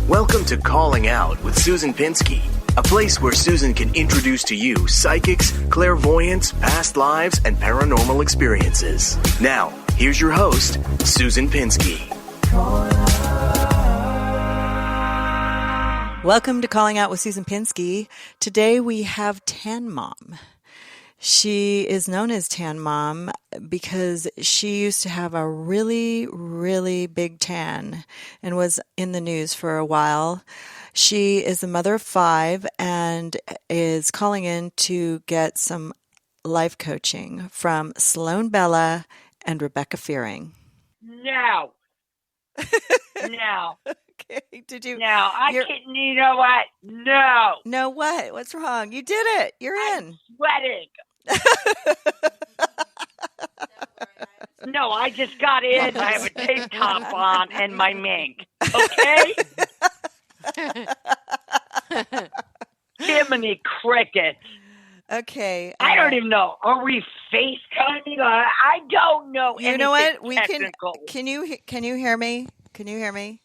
Welcome to Calling Out with Susan Pinsky, a place where Susan can introduce to you psychics, clairvoyants, past lives, and paranormal experiences. Now, here's your host, Susan Pinsky. Welcome to Calling Out with Susan Pinsky. Today we have Tan Mom. She is known as Tan Mom because she used to have a really, really big tan and was in the news for a while. She is the mother of 5 and is calling in to get some life coaching from Sloan Bella and Rebecca Fearing. No. No. Okay, did you? No, I can't. You know what? No. No, what? What's wrong? You did it. You're in. Sweating. No, I just got in. I have a tank top on and my mink. Okay? Jiminy cricket. Okay. I don't even know. Are we FaceTiming? I don't know. You know what? We technical. Can you hear me? Can you hear me?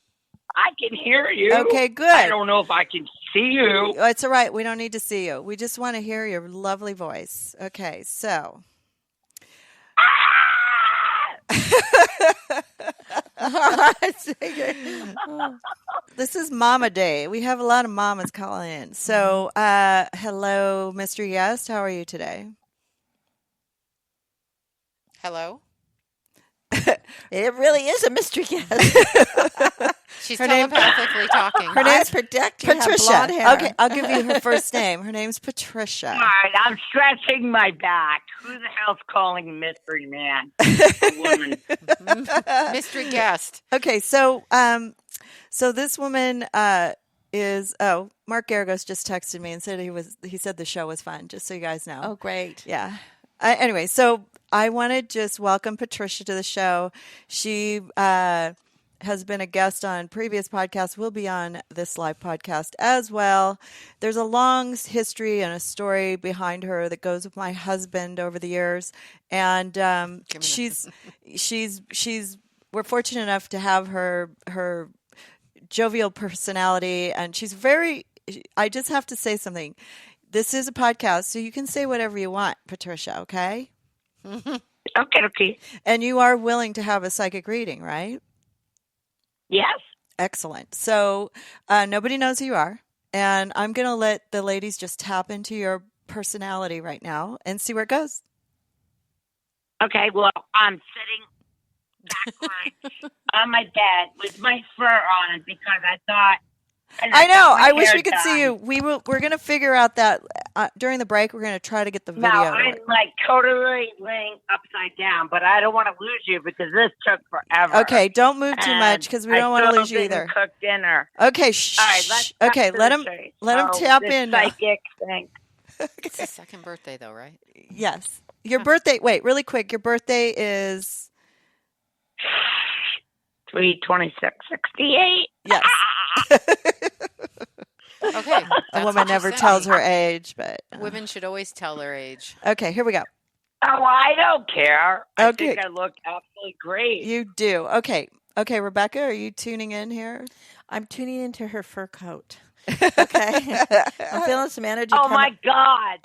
I can hear you. Okay, good. I don't know if I can see you. It's all right. We don't need to see you. We just want to hear your lovely voice. Okay, so. This is Mama Day. We have a lot of mamas calling in. So, hello, Mr. Guest. How are you today? Hello. It really is a mystery guest. She's telepathically talking. Her name's Patricia. Hair. Okay, I'll give you her first name. Her name's Patricia. All right, I'm stretching my back. Who the hell's calling Mystery Man? A woman. Mystery guest. Okay, so this woman is Mark Garagos just texted me and said he said the show was fun. Just so you guys know. Oh, great. Yeah. Anyway, so I want to just welcome Patricia to the show. She has been a guest on previous podcasts, will be on this live podcast as well. There's a long history and a story behind her that goes with my husband over the years. And we're fortunate enough to have her jovial personality, and I just have to say something. This is a podcast, so you can say whatever you want, Patricia, okay? Okay. And you are willing to have a psychic reading, right? Yes. Excellent. So nobody knows who you are, and I'm going to let the ladies just tap into your personality right now and see where it goes. Okay, well, I'm sitting backward on my bed with my fur on it because I thought... I know. I wish we could see you. We're going to figure out that during the break. We're going to try to get the video. No, I'm like totally laying upside down, but I don't want to lose you because this took forever. Okay, don't move too much because we don't want to lose you either. Cook dinner. Okay, shh. All right, okay, let him tap in. Psychic thing. It's his second birthday, though, right? Yes. Your birthday. Wait, really quick. Your birthday is 3/26/68. Yes. Okay. A woman never tells her age, but women should always tell their age. Okay, here we go. Oh, I don't care. I Okay. think I look absolutely great. You do. Okay, Rebecca, are you tuning in here? I'm tuning into her fur coat. Okay. I'm feeling some energy. Oh, my God.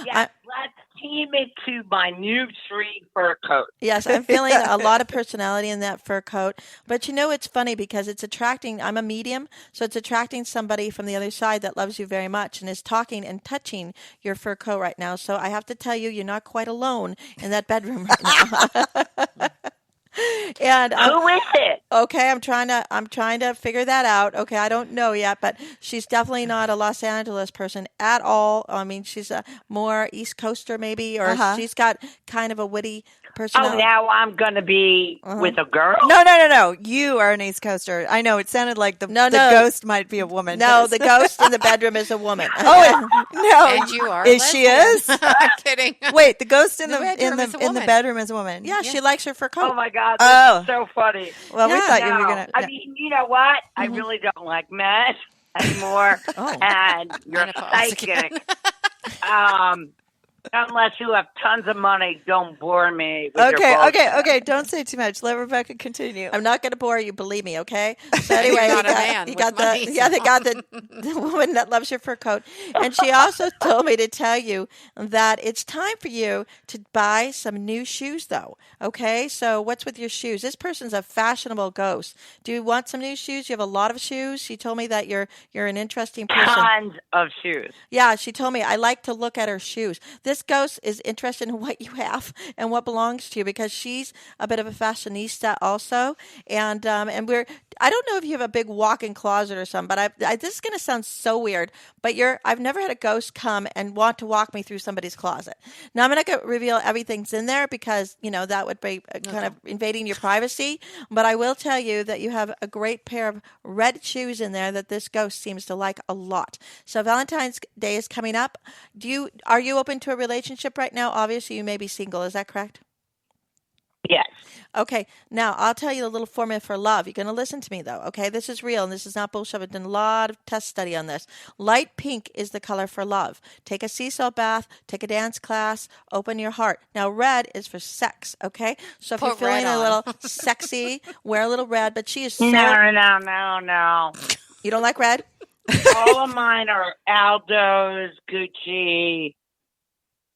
Yes, let's team into my new tree fur coat. Yes, I'm feeling a lot of personality in that fur coat. But it's funny because it's attracting, I'm a medium, so it's attracting somebody from the other side that loves you very much and is talking and touching your fur coat right now. So I have to tell you, you're not quite alone in that bedroom right now. And who is it? Okay, I'm trying to figure that out. Okay, I don't know yet, but she's definitely not a Los Angeles person at all. I mean, she's a more East Coaster maybe, or she's got kind of a witty personality. Oh, now I'm going to be with a girl? No. You are an East Coaster. I know. It sounded like the ghost might be a woman. No, the ghost in the bedroom is a woman. No. And you are. She is? I'm kidding. Wait, the ghost in the bedroom is a woman. Yeah, she likes her fur coat. Oh my God, this is so funny. Well, we thought you were gonna. I mean, you know what? I really don't like men anymore. And you're psychic. Unless you have tons of money, don't bore me with your bullshit. Okay. Don't say too much. Let Rebecca continue. I'm not going to bore you, believe me, okay? So You're anyway, not a man you with got money, the they got the woman that loves your fur coat, and she also told me to tell you that it's time for you to buy some new shoes, though. Okay, so what's with your shoes? This person's a fashionable ghost. Do you want some new shoes? You have a lot of shoes. She told me that you're an interesting person. Tons of shoes. Yeah, she told me I like to look at her shoes. This ghost is interested in what you have and what belongs to you because she's a bit of a fashionista also. And I don't know if you have a big walk-in closet or something, but this is going to sound so weird, but I've never had a ghost come and want to walk me through somebody's closet. Now I'm not going to reveal everything's in there because, that would be kind of invading your privacy, but I will tell you that you have a great pair of red shoes in there that this ghost seems to like a lot. So Valentine's Day is coming up. Are you open to a relationship right now? Obviously, you may be single. Is that correct? Yes. Okay. Now, I'll tell you a little formula for love. You're going to listen to me, though. Okay. This is real, and this is not bullshit. I've done a lot of test study on this. Light pink is the color for love. Take a sea salt bath. Take a dance class. Open your heart. Now, red is for sex. Okay. So if Put you're feeling red a on. little sexy, wear a little red. But she is so. No. You don't like red? All of mine are Aldo's, Gucci.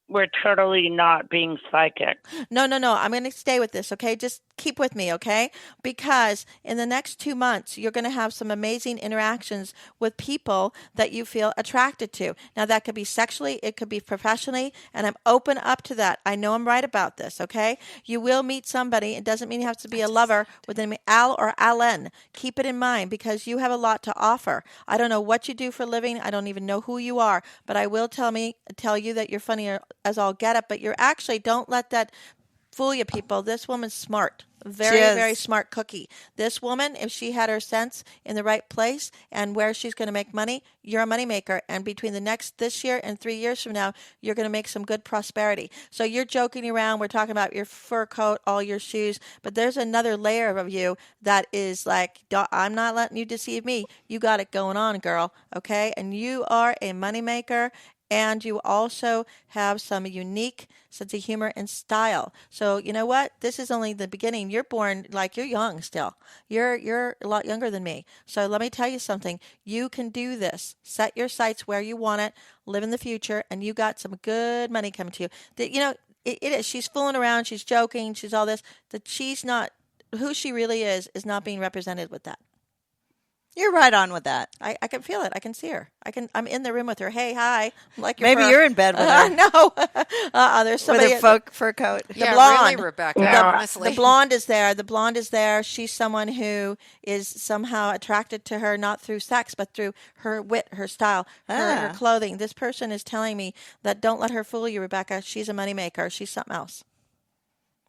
We're totally not being psychic. No. I'm going to stay with this, okay? Just keep with me, okay? Because in the next 2 months, you're going to have some amazing interactions with people that you feel attracted to. Now, that could be sexually, it could be professionally, and I'm open up to that. I know I'm right about this, okay? You will meet somebody. It doesn't mean you have to be a lover with an Al or Allen. Keep it in mind because you have a lot to offer. I don't know what you do for a living. I don't even know who you are, but I will tell you that you're funnier as all get up, but you're actually, don't let that fool you, people. This woman's smart. Very, very smart cookie. This woman, if she had her sense in the right place and where she's going to make money, you're a moneymaker. And between this year and 3 years from now, you're going to make some good prosperity. So you're joking around. We're talking about your fur coat, all your shoes. But there's another layer of you that is like, I'm not letting you deceive me. You got it going on, girl. Okay? And you are a moneymaker. And you also have some unique sense of humor and style. So you know what? This is only the beginning. You're born like you're young still. You're a lot younger than me. So let me tell you something. You can do this. Set your sights where you want it. Live in the future, and you got some good money coming to you. It is. She's fooling around. She's joking. She's all this. That she's not who she really is not being represented with that. You're right on with that. I can feel it. I can see her. I'm in the room with her. Hey, hi. Like Maybe you're in bed with her. No. There's somebody with a fur coat. The blonde. Really, Rebecca. Honestly. The blonde is there. The blonde is there. She's someone who is somehow attracted to her, not through sex, but through her wit, her style, her clothing. This person is telling me that don't let her fool you, Rebecca. She's a moneymaker. She's something else.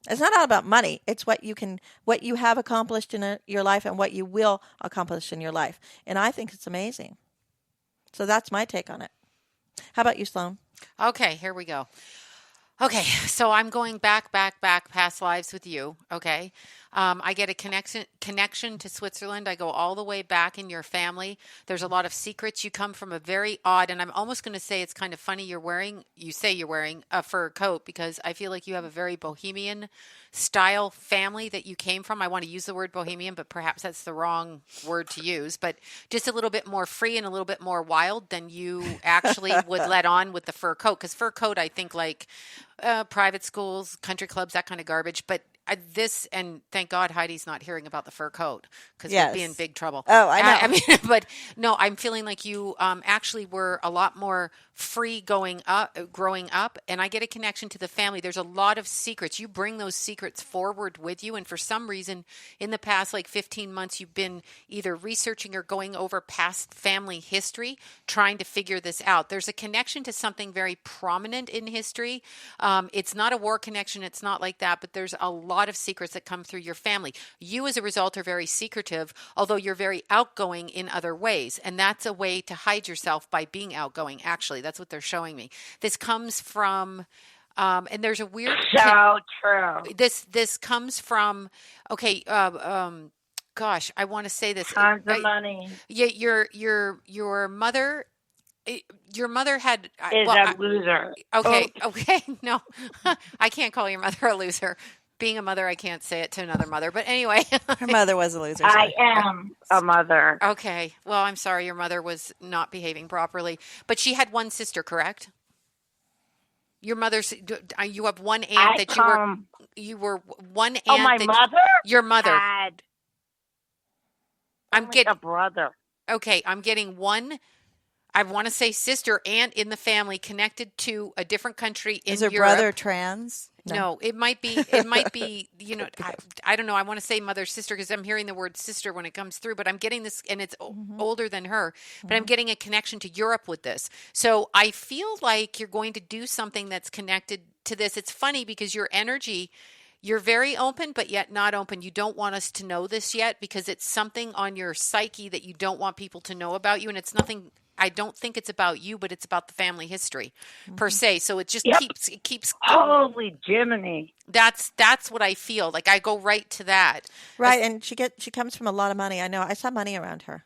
It's not all about money. It's what you have accomplished in your life and what you will accomplish in your life. And I think it's amazing. So that's my take on it. How about you, Sloan? Okay, here we go. Okay, so I'm going back past lives with you. Okay, I get a connection to Switzerland. I go all the way back in your family. There's a lot of secrets. You come from a very odd, and I'm almost going to say it's kind of funny. You say you're wearing a fur coat because I feel like you have a very bohemian style family that you came from. I want to use the word bohemian, but perhaps that's the wrong word to use. But just a little bit more free and a little bit more wild than you actually would let on with the fur coat. Because fur coat, I think like private schools, country clubs, that kind of garbage. But and thank God Heidi's not hearing about the fur coat because we'd be in big trouble. Oh, I know. I mean, but no, I'm feeling like you actually were a lot more free growing up, and I get a connection to the family. There's a lot of secrets. You bring those secrets forward with you, and for some reason, in the past 15 months, you've been either researching or going over past family history, trying to figure this out. There's a connection to something very prominent in history. It's not a war connection. It's not like that, but there's a lot of secrets that come through your family. You, as a result, are very secretive, although you're very outgoing in other ways. And that's a way to hide yourself by being outgoing. Actually, that's what they're showing me. This comes from, and there's a weird. So true. This comes from, okay, gosh, I want to say this. Tons of money. Yeah, your mother Your mother had is well, a loser. okay, Oh, okay, no, I can't call your mother a loser. Being a mother, I can't say it to another mother. But anyway, Her mother was a loser. I Sorry. am a mother. okay. Well, I'm sorry, your mother was not behaving properly, but she had one sister, correct? Your mother's. You have one aunt I that come. you were one aunt. Oh, my that mother Your mother. had I'm only getting a brother. okay. I'm getting one. I want to say sister, aunt in the family connected to a different country in Is her Europe. brother trans? No, it might be. It might be. I don't know. I want to say mother, sister, because I'm hearing the word sister when it comes through. But I'm getting this, and it's older than her. But I'm getting a connection to Europe with this. So I feel like you're going to do something that's connected to this. It's funny because your energy. You're very open, but yet not open. You don't want us to know this yet because it's something on your psyche that you don't want people to know about you. And it's nothing, I don't think it's about you, but it's about the family history per se. So it just Yep. keeps going. Holy Jiminy. That's what I feel. Like I go right to that. Right, and she comes from a lot of money. I know. I saw money around her.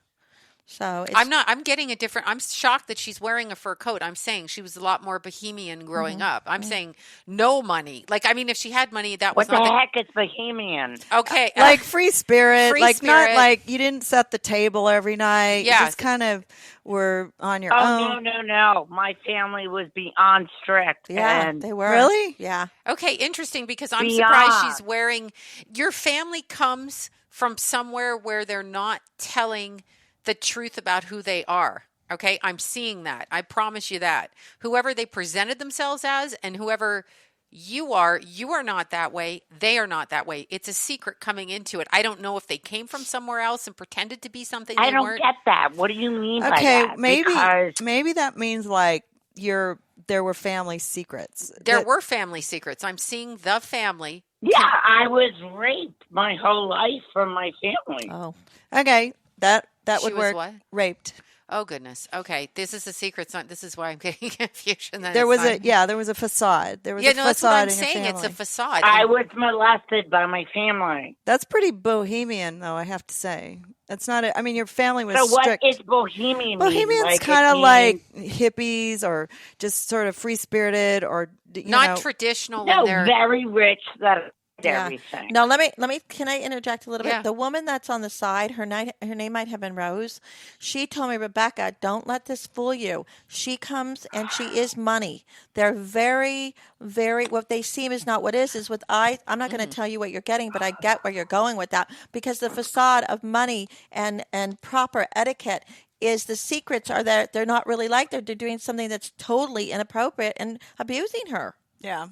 So it's, I'm getting a different, I'm shocked that she's wearing a fur coat. I'm saying she was a lot more bohemian growing up. I'm saying no money. Like, I mean, if she had money, that was What the not heck is Bohemian? okay. Like free spirit, Free like spirit. not like you didn't set the table every night. Yeah. You just kind of were on your Oh, own. no. My family was beyond strict. yeah, And they were. Really? Yeah. Okay, interesting because I'm Beyond. surprised she's wearing. Your family comes from somewhere where they're not telling the truth about who they are. Okay, I'm seeing that. I promise you that. Whoever they presented themselves as and whoever you are not that way. They are not that way. It's a secret coming into it. I don't know if they came from somewhere else and pretended to be something they I don't weren't. get that. What do you mean by Okay, that? maybe Because maybe that means like there were family secrets. There That- were family secrets. I'm seeing the family. yeah, I was raped my whole life from my family. Oh. Okay, that She would was work. what? Raped. Oh goodness. Okay, this is a secret. This is why I'm getting confusion. That There it's was not- there was a facade. There was Yeah, a no, that's what facade I'm in your saying. family. It's a facade. I was molested by my family. That's pretty bohemian, though. I have to say, it's not. I mean, your family was So what strict. is bohemian mean? Bohemian's Like, kind it of like means- hippies or just sort of free spirited or you not know. traditional no, when they're very rich. That Yeah. everything. Now let me. Can I interject a little Yeah. bit? The woman that's on the side, her name might have been Rose. She told me, Rebecca, don't let this fool you. She comes and she is money. They're very, very. What they seem is not what is. Is with I. I'm not going to tell you what you're getting, but I get where you're going with that because the facade of money and proper etiquette is the secrets are that they're not really like they're doing something that's totally inappropriate and abusing her. Yeah.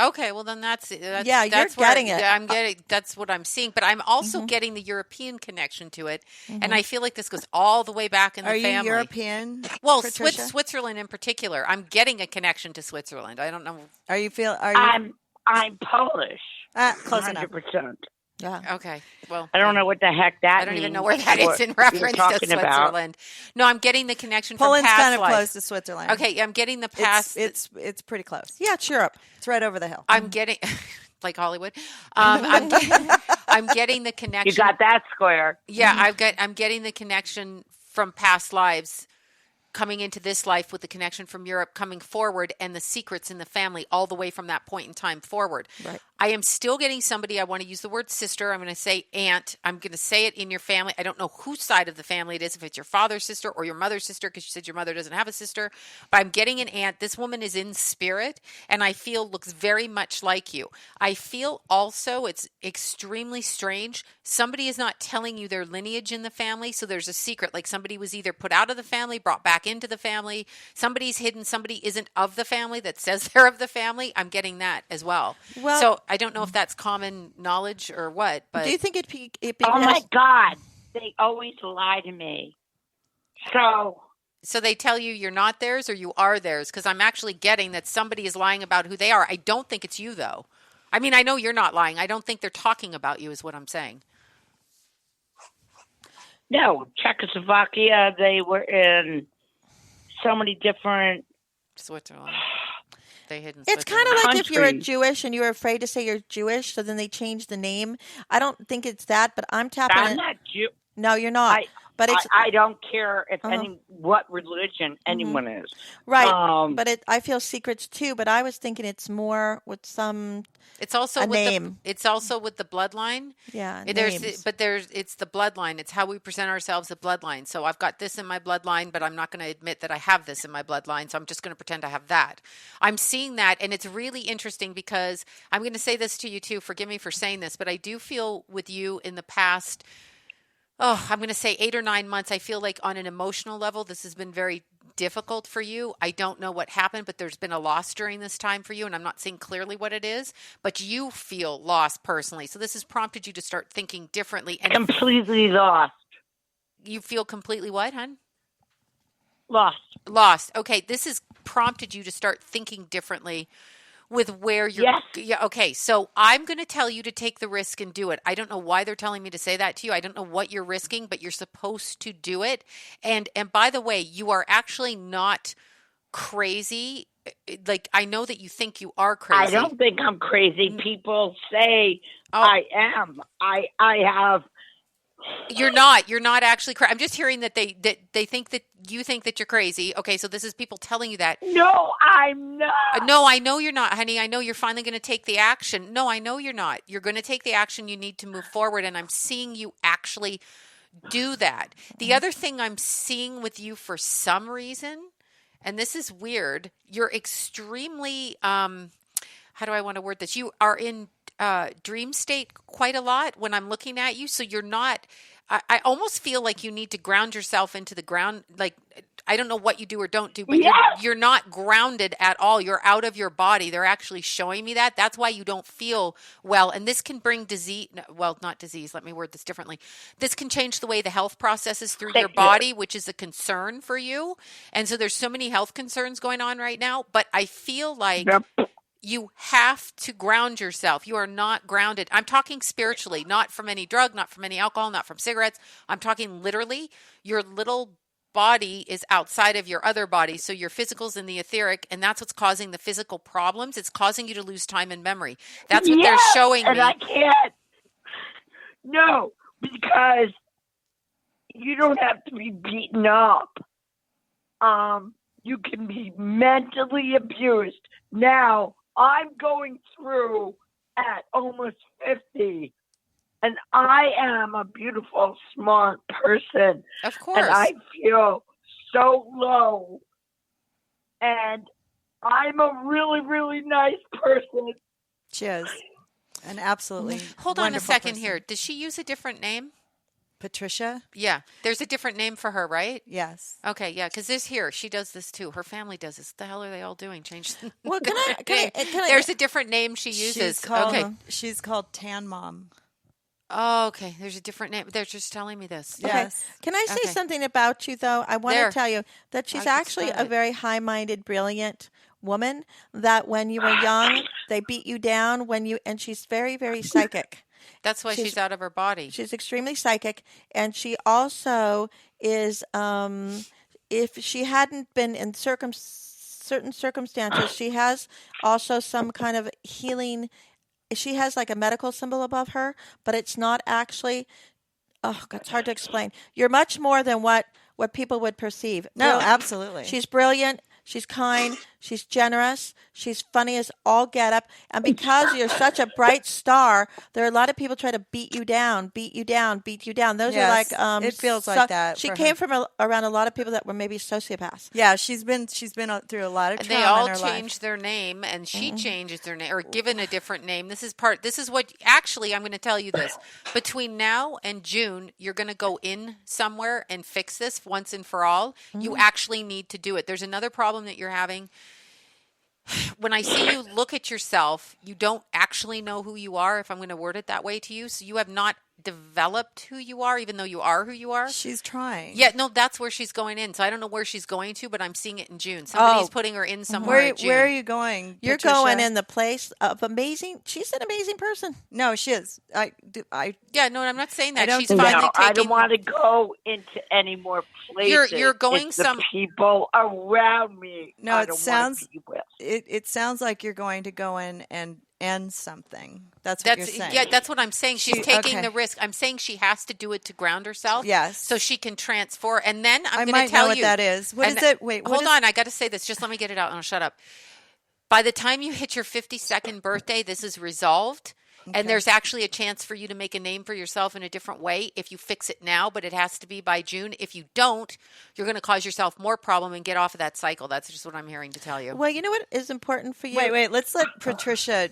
okay. Well, then that's Yeah, you're that's where- getting it. yeah, I'm getting that's what I'm seeing, but I'm also getting the European connection to it, and I feel like this goes all the way back in the Are you family. European? Well, Patricia? Switzerland in particular. I'm getting a connection to Switzerland. I don't know. Are you? I'm Polish. Close enough? 100%. Yeah. Okay. Well, I don't know what the heck that I don't even means, know where that what is in you're reference to talking about. Switzerland. No, I'm getting the connection from Poland's past kind of life. close to Switzerland. Okay, I'm getting the past. It's pretty close. Yeah, it's Europe. It's right over the hill. I'm getting like Hollywood. I'm getting the connection. You got that square. Yeah, I'm getting the connection from past lives coming into this life with the connection from Europe coming forward and the secrets in the family all the way from that point in time forward. Right. I am still getting somebody, I want to use the word sister. I'm going to say aunt. I'm going to say it in your family. I don't know whose side of the family it is, if it's your father's sister or your mother's sister, because you said your mother doesn't have a sister. But I'm getting an aunt. This woman is in spirit and I feel looks very much like you. I feel also it's extremely strange. Somebody is not telling you their lineage in the family. So there's a secret, like somebody was either put out of the family, brought back into the family. Somebody's hidden. Somebody isn't of the family that says they're of the family. I'm getting that as well. Well- So I don't know if that's common knowledge or what, but Do you think it Oh my has, God. They always lie to me. So they tell you you're not theirs or you are theirs, because I'm actually getting that somebody is lying about who they are. I don't think it's you though. I mean, I know you're not lying. I don't think they're talking about you is what I'm saying. no, Czechoslovakia, they were in so many different Switzerland. They hid in It's kind Switzerland. of like if you're a Countries. Jewish and you're afraid to say you're Jewish, so then they change the name. I don't think it's that, but I'm tapping I'm in. not Jew. No, you're not. But it's I don't care if what religion anyone is. right. But I feel secrets too. But I was thinking it's more with It's also a with name. It's also with the bloodline. Yeah, There's names. it's the bloodline. It's how we present ourselves, the bloodline. So I've got this in my bloodline, but I'm not going to admit that I have this in my bloodline. So I'm just going to pretend I have that. I'm seeing that, and it's really interesting because I'm going to say this to you too. Forgive me for saying this, but I do feel with you in the past. Oh, I'm going to say 8 or 9 months. I feel like on an emotional level, this has been very difficult for you. I don't know what happened, but there's been a loss during this time for you, and I'm not seeing clearly what it is, but you feel lost personally. So this has prompted you to start thinking differently. And completely lost. you feel completely what, hon? Lost. Okay, this has prompted you to start thinking differently with where you're. Yes. Yeah. Okay. So I'm going to tell you to take the risk and do it. I don't know why they're telling me to say that to you. I don't know what you're risking, but you're supposed to do it. And by the way, you are actually not crazy. Like, I know that you think you are crazy. I don't think I'm crazy. People say Oh. I am. I have. You're not. You're not actually crazy. I'm just hearing that they think that you think that you're crazy. Okay, so this is people telling you that. No, I'm not. No, I know you're not, honey. I know you're finally going to take the action. No, I know you're not. You're going to take the action you need to move forward, and I'm seeing you actually do that. The other thing I'm seeing with you for some reason, and this is weird, you're extremely, how do I want to word this? You are in dream state quite a lot when I'm looking at you. So you're not, I almost feel like you need to ground yourself into the ground. Like, I don't know what you do or don't do, but Yes. you're not grounded at all. You're out of your body. They're actually showing me that. That's why you don't feel well. And this can bring disease. Well, not disease. Let me word this differently. This can change the way the health processes through your body, which is a concern for you. And so there's so many health concerns going on right now. But I feel like you have to ground yourself. You are not grounded. I'm talking spiritually, not from any drug, not from any alcohol, not from cigarettes. I'm talking literally. Your little body is outside of your other body. So your physical's in the etheric, and that's what's causing the physical problems. It's causing you to lose time and memory. That's what they're showing and me. I can't. No, because you don't have to be beaten up. You can be mentally abused. Now, I'm going through at almost 50, and I am a beautiful, smart person. Of course. And I feel so low. And I'm a really, really nice person. She is an absolutely Hold on a wonderful second person. here. Does she use a different name? Patricia? Yeah. There's a different name for her, right? Yes. Okay, yeah, because she does this too. Her family does this. What the hell are they all doing? Change the Well, can I There's a different name she uses. She's called Tan Mom. Oh, okay. There's a different name. They're just telling me this. Yes. Can I say Okay. something about you, though? I want There. to tell you that she's I can actually smell a it. very high-minded, brilliant woman, that when you were young, they beat you down and she's very, very psychic. That's why she's out of her body. She's extremely psychic, and she also is, if she hadn't been in certain circumstances, she has also some kind of healing. She has like a medical symbol above her, but it's not actually. Oh, it's hard to explain. You're much more than what people would perceive. No, absolutely. She's brilliant. She's kind. She's generous. She's funny as all get up. And because you're such a bright star, there are a lot of people try to beat you down, beat you down, beat you down. Those Yes, are like it feels like that She for came her. from around a lot of people that were maybe sociopaths. Yeah, she's been through a lot of And trauma they all in her life. changed their name, and she changes their name or given a different name. This is what actually I'm going to tell you this. Between now and June, you're going to go in somewhere and fix this once and for all. You actually need to do it. There's another problem that you're having. When I see you look at yourself, you don't actually know who you are, if I'm going to word it that way to you. So you have not developed who you are, even though you are who you are. She's trying. Yeah, no, that's where she's going in. So I don't know where she's going to, but I'm seeing it in June. Somebody's putting her in somewhere in June. Where are you going? You're Patricia? going in the place of amazing. She's an amazing person. No, she is. Yeah, no, I'm not saying that. I don't She's think- finally taking. I don't want to go into any more places. You're going it's some- the people around me. No, I it don't sounds- want to be with. It sounds like you're going to go in and end something. That's what you're saying. Yeah, that's what I'm saying. She's taking okay. the risk. I'm saying she has to do it to ground herself. Yes. So she can transform. And then I'm I going to tell know what you that is. What is it? Wait, hold on. I got to say this. Just let me get it out and I'll shut up. By the time you hit your 52nd birthday, this is resolved. Okay. And there's actually a chance for you to make a name for yourself in a different way if you fix it now, but it has to be by June. If you don't, you're going to cause yourself more problem and get off of that cycle. That's just what I'm hearing to tell you. Well, you know what is important for you? Wait. Let's let Patricia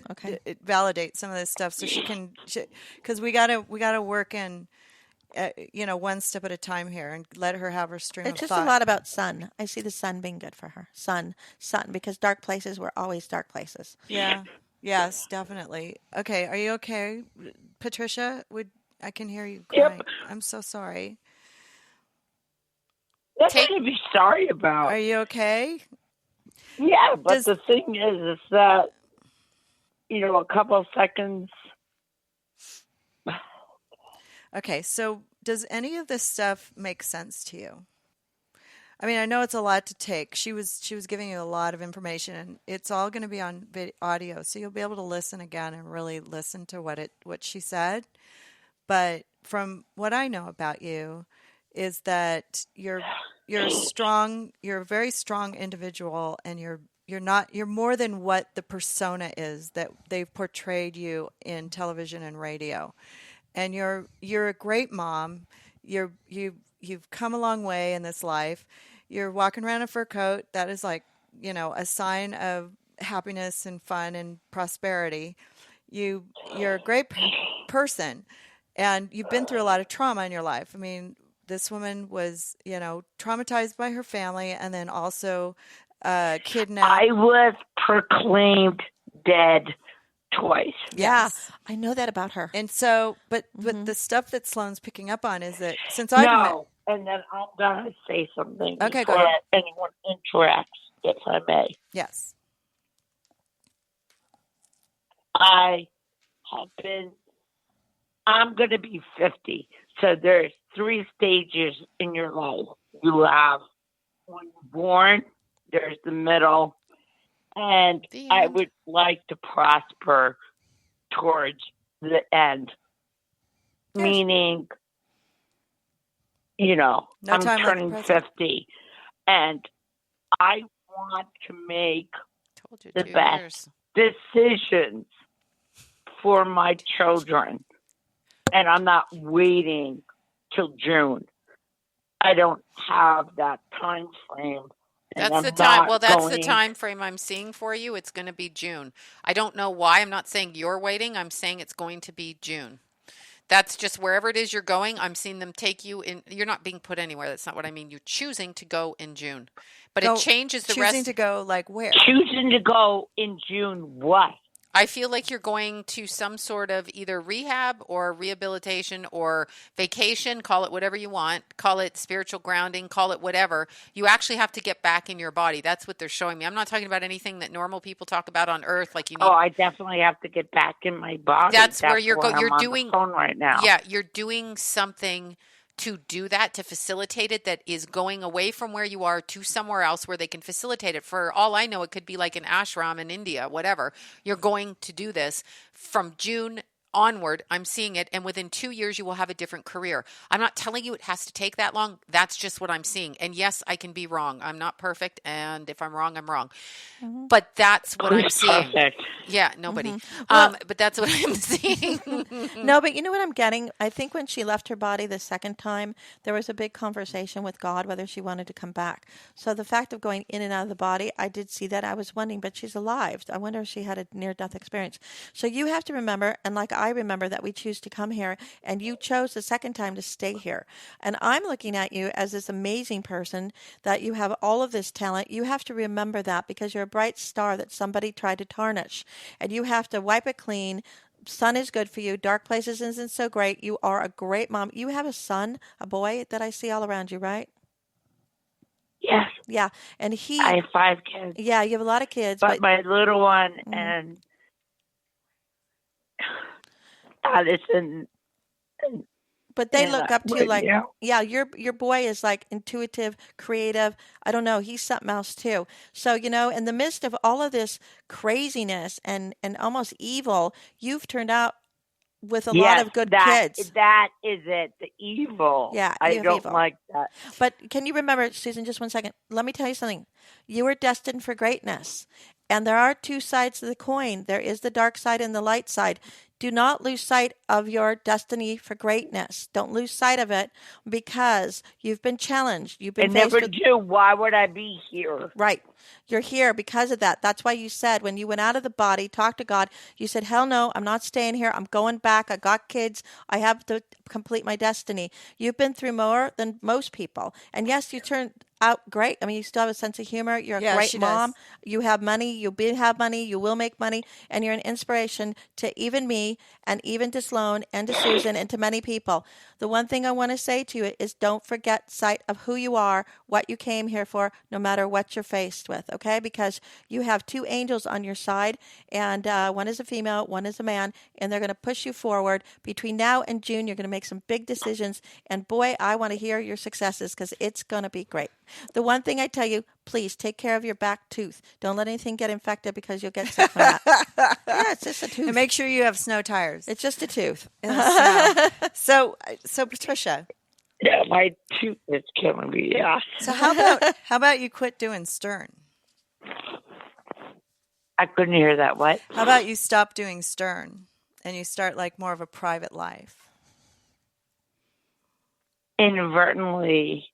validate some of this stuff so she can, because we gotta work in, one step at a time here and let her have her stream It's of just thought. a lot about sun. I see the sun being good for her. Sun, because dark places were always dark places. Yeah. Yes, definitely. Okay, are you okay, Patricia? I can hear you crying. Yep. I'm so sorry. Nothing to be sorry about. Are you okay? Yeah, but the thing is that, a couple of seconds. Okay, so does any of this stuff make sense to you? I mean, I know it's a lot to take. She was giving you a lot of information, and it's all going to be on audio, so you'll be able to listen again and really listen to what she said. But from what I know about you, is that you're strong. You're a very strong individual, and you're more than what the persona is that they've portrayed you in television and radio. And you're a great mom. You've come a long way in this life. You're walking around in a fur coat. That is like, a sign of happiness and fun and prosperity. You're a great person, and you've been through a lot of trauma in your life. I mean, this woman was, traumatized by her family, and then also kidnapped. I was proclaimed dead twice. Yes. Yeah, I know that about her. And so, but the stuff that Sloan's picking up on is that since And then I'm going to say something Okay, before go ahead. anyone interacts, if I may. Yes. I'm going to be 50. So there's 3 stages in your life. You have when you're born, there's the middle, and I would like to prosper towards the end. Yes. Meaning, No I'm time like the turning present. 50, and I want to make Told you the 2 best years. decisions for my children. And I'm not waiting till June. I don't have that time frame. That's the time. Well, that's the time frame I'm seeing for you. It's going to be June. I don't know why. I'm not saying you're waiting. I'm saying it's going to be June. That's just wherever it is you're going. I'm seeing them take you in. You're not being put anywhere. That's not what I mean. You're choosing to go in June, but it changes the rest. Choosing to go like where? Choosing to go in June. What? I feel like you're going to some sort of either rehab or rehabilitation or vacation, call it whatever you want, call it spiritual grounding, call it whatever. You actually have to get back in your body. That's what they're showing me. I'm not talking about anything that normal people talk about on earth. Like you need. Oh, I definitely have to get back in my body. That's where you're going. You're doing the phone right now. Yeah, you're doing something to do that, to facilitate it, that is going away from where you are to somewhere else where they can facilitate it. For all I know, it could be like an ashram in India, whatever. You're going to do this from June onward. I'm seeing it. And within 2 years, you will have a different career. I'm not telling you it has to take that long. That's just what I'm seeing. And yes, I can be wrong. I'm not perfect. And if I'm wrong, I'm wrong. Mm-hmm. But that's what I'm seeing. Perfect. Yeah, nobody. Mm-hmm. Well, but that's what I'm seeing. No, but you know what I'm getting? I think when she left her body the second time, there was a big conversation with God whether she wanted to come back. So the fact of going in and out of the body, I did see that. I was wondering, but she's alive. I wonder if she had a near-death experience. So you have to remember, and like I remember that we choose to come here, and you chose the second time to stay here. And I'm looking at you as this amazing person, that you have all of this talent. You have to remember that because you're a bright star that somebody tried to tarnish. And you have to wipe it clean. Sun is good for you. Dark places isn't so great. You are a great mom. You have a son, a boy that I see all around you, right? Yes. Yeah. And I have 5 kids. Yeah, you have a lot of kids. But my little one and Addison, but they And look up to you with like, you. yeah, your boy is like intuitive, creative. I don't know. He's something else too. So, in the midst of all of this craziness and almost evil, you've turned out with a lot Yes, of good that kids. that is it. The evil. Yeah, I you have don't evil. like that. But can you remember, Susan, just one second? Let me tell you something. You were destined for greatness. And there are two sides of the coin. There is the dark side and the light side. Do not lose sight of your destiny for greatness. Don't lose sight of it because you've been challenged. You've I been faced never with. do. Why would I be here? Right. You're here because of that. That's why you said when you went out of the body, talked to God, you said, hell no, I'm not staying here. I'm going back. I got kids. I have to complete my destiny. You've been through more than most people. And yes, you turned out great. I mean, you still have a sense of humor. You're a Yeah, great she mom. does. You have money. You will have money. You will make money. And you're an inspiration to even me and even to Sloan and to Susan and to many people. The one thing I want to say to you is don't forget sight of who you are, what you came here for, no matter what you're faced with, okay? Because you have two angels on your side, and one is a female, one is a man, and they're going to push you forward. Between now and June, you're going to make some big decisions, and boy, I want to hear your successes because it's going to be great. The one thing I tell you, please take care of your back tooth. Don't let anything get infected because you'll get sick from that. Yeah, it's just a tooth. And make sure you have snow tires It's just a tooth. in the snow. So Patricia, Yeah, my tooth is killing me. Yeah. so how about you quit doing Stern? I couldn't hear that. What? How about you stop doing Stern and you start like more of a private life? Inadvertently,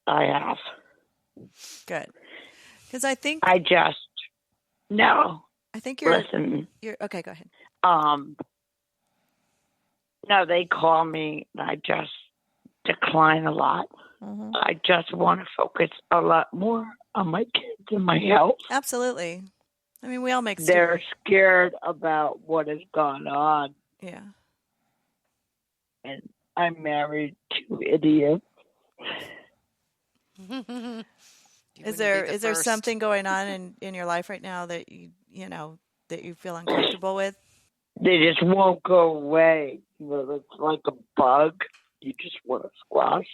I have. Good. Because I think no. you're Listen. okay, go ahead. No, they call me, and I just decline a lot. Mm-hmm. I just want to focus a lot more on my kids and my health. Absolutely. I mean, we all make They're scared about what has gone on, yeah. and I'm married to idiots. Is there something going on in your life right now that that you feel uncomfortable with? They just won't go away. It's like a bug. You just want to squash.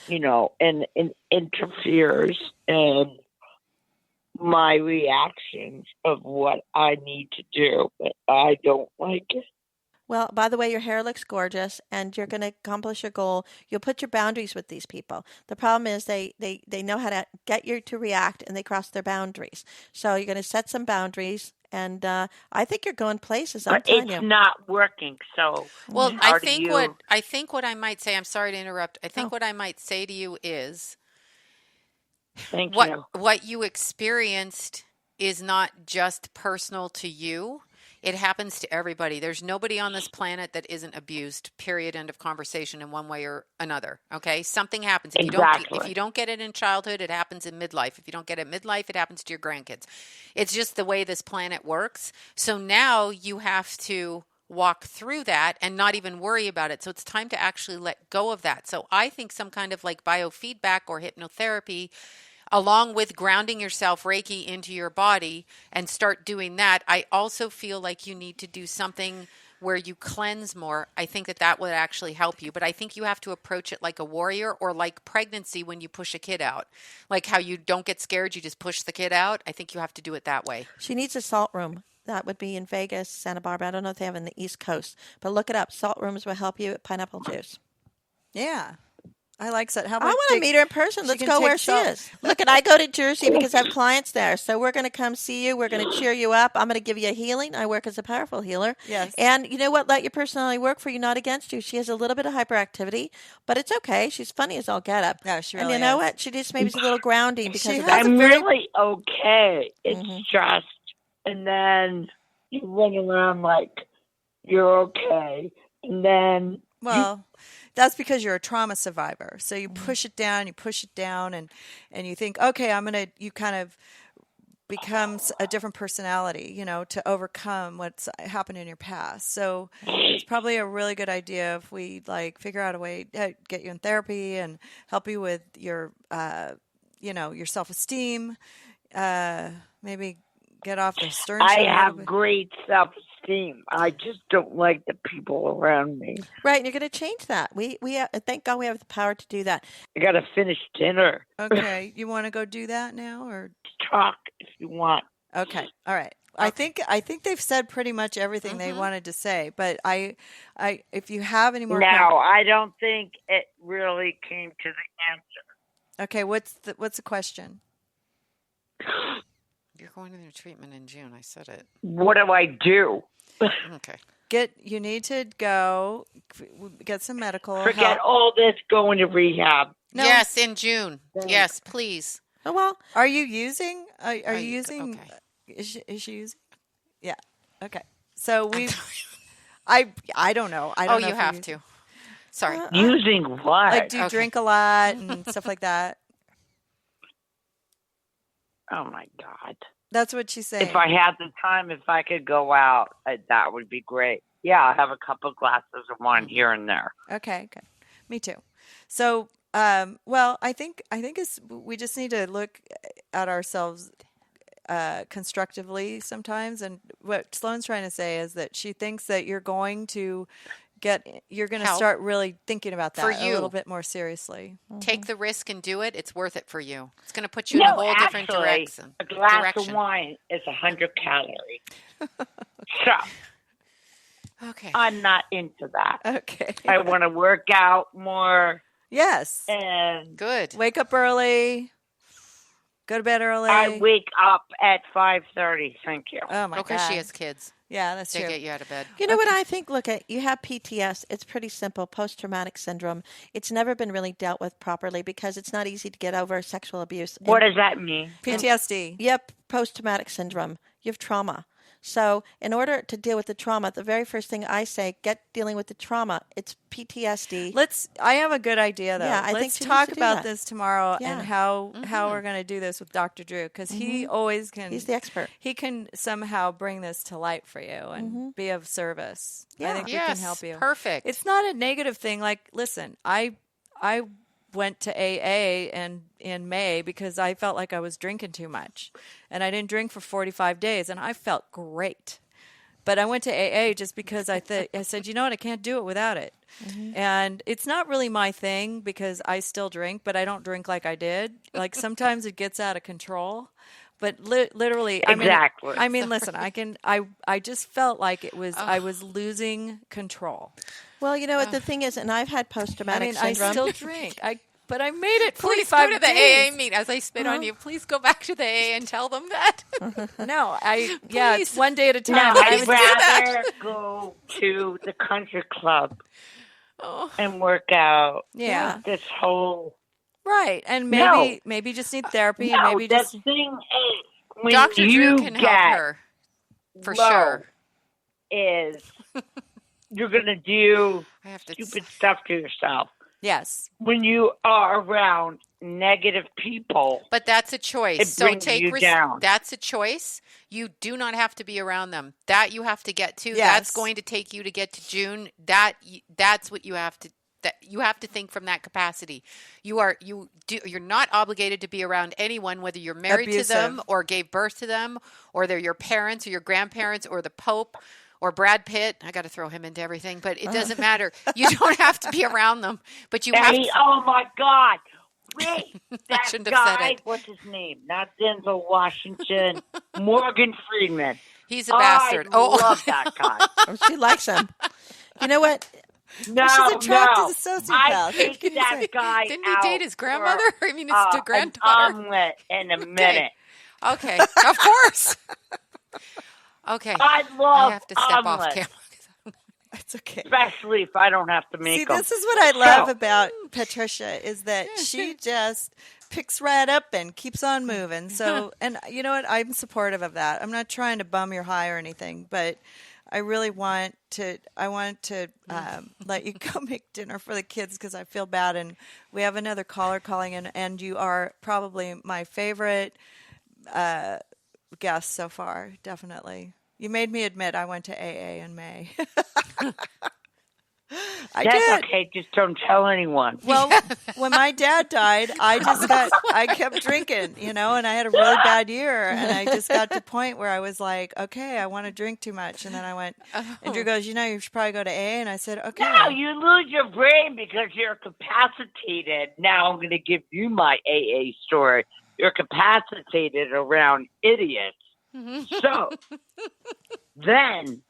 No. And interferes in my reactions of what I need to do, but I don't like it. Well, by the way, your hair looks gorgeous and you're going to accomplish your goal. You'll put your boundaries with these people. The problem is they know how to get you to react and they cross their boundaries. So you're going to set some boundaries. And I think you're going places. I'm But telling it's you. not working. So Well, how I do think you- what I might say, I'm sorry to interrupt. I think what I might say to you is Thank you. what you experienced is not just personal to you. It happens to everybody. There's nobody on this planet that isn't abused, period, end of conversation, in one way or another. Okay? Something happens. Exactly. If you don't get it in childhood, it happens in midlife. If you don't get it midlife, it happens to your grandkids. It's just the way this planet works. So now you have to walk through that and not even worry about it. So it's time to actually let go of that. So I think some kind of like biofeedback or hypnotherapy, along with grounding yourself Reiki into your body and start doing that. I also feel like you need to do something where you cleanse more. I think that would actually help you. But I think you have to approach it like a warrior, or like pregnancy when you push a kid out. Like how you don't get scared, you just push the kid out. I think you have to do it that way. She needs a salt room. That would be in Vegas, Santa Barbara. I don't know if they have in the East Coast. But look it up. Salt rooms will help you with pineapple juice. Yeah. I like that. How I about want to meet her in person. Let's can go take where she salt. is. Look, and I go to Jersey because I have clients there. So we're going to come see you. We're going to cheer you up. I'm going to give you a healing. I work as a powerful healer. Yes. And you know what? Let your personality work for you, not against you. She has a little bit of hyperactivity, but it's okay. She's funny as all get up. Yeah, she And really you know is. what? She just maybe is a little grounding because She of has that. I'm very- really okay. It's just, and then you run around like you're okay, and then Well, that's because you're a trauma survivor. So you push it down, and you think, okay, you kind of become a different personality, to overcome what's happened in your past. So it's probably a really good idea if we figure out a way to get you in therapy and help you with your, your self-esteem, maybe get off the stern. I show a little have bit. great self-esteem. self-esteem. I just don't like the people around me. Right, and you're going to change that. We thank God we have the power to do that. I got to finish dinner. Okay, you want to go do that now, or Talk if you want. okay, all right. I think they've said pretty much everything they wanted to say, but if you have any more, No, I don't think it really came to the answer. okay, what's the question? You're going to your treatment in June. I said it. What do I do? Okay. You need to go get some medical Forget help. all this going to rehab. No. Yes, in June. Yes, please. Oh, well, Are you using? Are you using? Okay. Is she using? Yeah. Okay. So I don't know. I don't know you if have to. Sorry. Using what? Like, do you drink a lot and stuff like that? Oh, my God. That's what she's saying. If I had the time, if I could go out, that would be great. Yeah, I'll have a couple glasses of wine here and there. Okay, good. Me too. So, well, I think we just need to look at ourselves constructively sometimes. And what Sloan's trying to say is that she thinks that you're going to Help. start really thinking about that For a you. little bit more seriously. Take the risk and do it. It's worth it for you. It's going to put you in a whole different direction. A glass of wine is 100 calories. So, Okay. I'm not into that. Okay. I want to work out more. Yes. And Good. Wake up early. Go to bed early. I wake up at 5:30. Thank you. Oh my Because God. she has kids. Yeah, that's They true. get you out of bed. you know what I think? Look, you have PTS. It's pretty simple, post-traumatic syndrome. It's never been really dealt with properly because it's not easy to get over sexual abuse. What does that mean? PTSD. Yep, post-traumatic syndrome. You have trauma. So in order to deal with the trauma, the very first thing I say, get dealing with the trauma. It's PTSD. I have a good idea though. Yeah, I think Let's she needs talk to do about that. this tomorrow Yeah. and how we're going to do this with Dr. Drew because he always can. He's the expert. He can somehow bring this to light for you and be of service. I think we can Yes, help you. perfect. It's not a negative thing. Like, listen, I went to AA in May because I felt like I was drinking too much, and I didn't drink for 45 days, and I felt great. But I went to AA just because I said, you know what, I can't do it without it. And it's not really my thing because I still drink, but I don't drink like I did. Like sometimes it gets out of control. But literally, Exactly. I mean, listen, I just felt like I was losing control. Well, you know what the thing is, and I've had post-traumatic syndrome. I still drink. But I made it Please 45 go to the days. AA meet as I spit on you. Please go back to the AA and tell them that. No, it's one day at a time. No, I I'd was- rather go to the country club and work out. Yeah. This whole Right, and No. maybe just need therapy. no, Maybe the just thing is, when Dr. you Drew can get help her. For low sure. is you're gonna do I have to. stupid stuff to yourself yes. when you are around negative people. But that's a choice. It So brings take you down. That's a choice. You do not have to be around them. That you have to get to. Yes. That's going to take you to get to June. That's what you have to. That you have to think from that capacity. You're not obligated to be around anyone, whether you're married Abusive. to them or gave birth to them, or they're your parents or your grandparents or the Pope or Brad Pitt. I got to throw him into everything, but it doesn't matter. You don't have to be around them, but you have to. Oh my God! Wait, that shouldn't have said guy. it. What's his name? Not Denzel Washington. Morgan Freeman. He's a bastard. I love that guy. Oh, she likes him. You know what? No, She's attracted no. to sociopaths. I What take can you that say? guy Didn't he out date his grandmother? for, I mean, it's the an granddaughter. omelet in a minute. Okay, of course. Okay, I love have to step off omelets, camera. It's okay. especially if I don't have to make See, them. this is what I love So- about Patricia is that she just picks right up and keeps on moving. So, and you know what? I'm supportive of that. I'm not trying to bum your high or anything, but I really want to. I want to let you go make dinner for the kids because I feel bad. And we have another caller calling in, and you are probably my favorite guest so far. Definitely, you made me admit I went to AA in May. I That's did. okay. Just don't tell anyone. Well, when my dad died, I kept drinking, and I had a really bad year, and I just got to the point where I was like, okay, I want to drink too much. And then I went, and Drew goes, you should probably go to AA. And I said, okay. No, you lose your brain because you're capacitated. Now I'm going to give you my AA story. You're capacitated around idiots. So then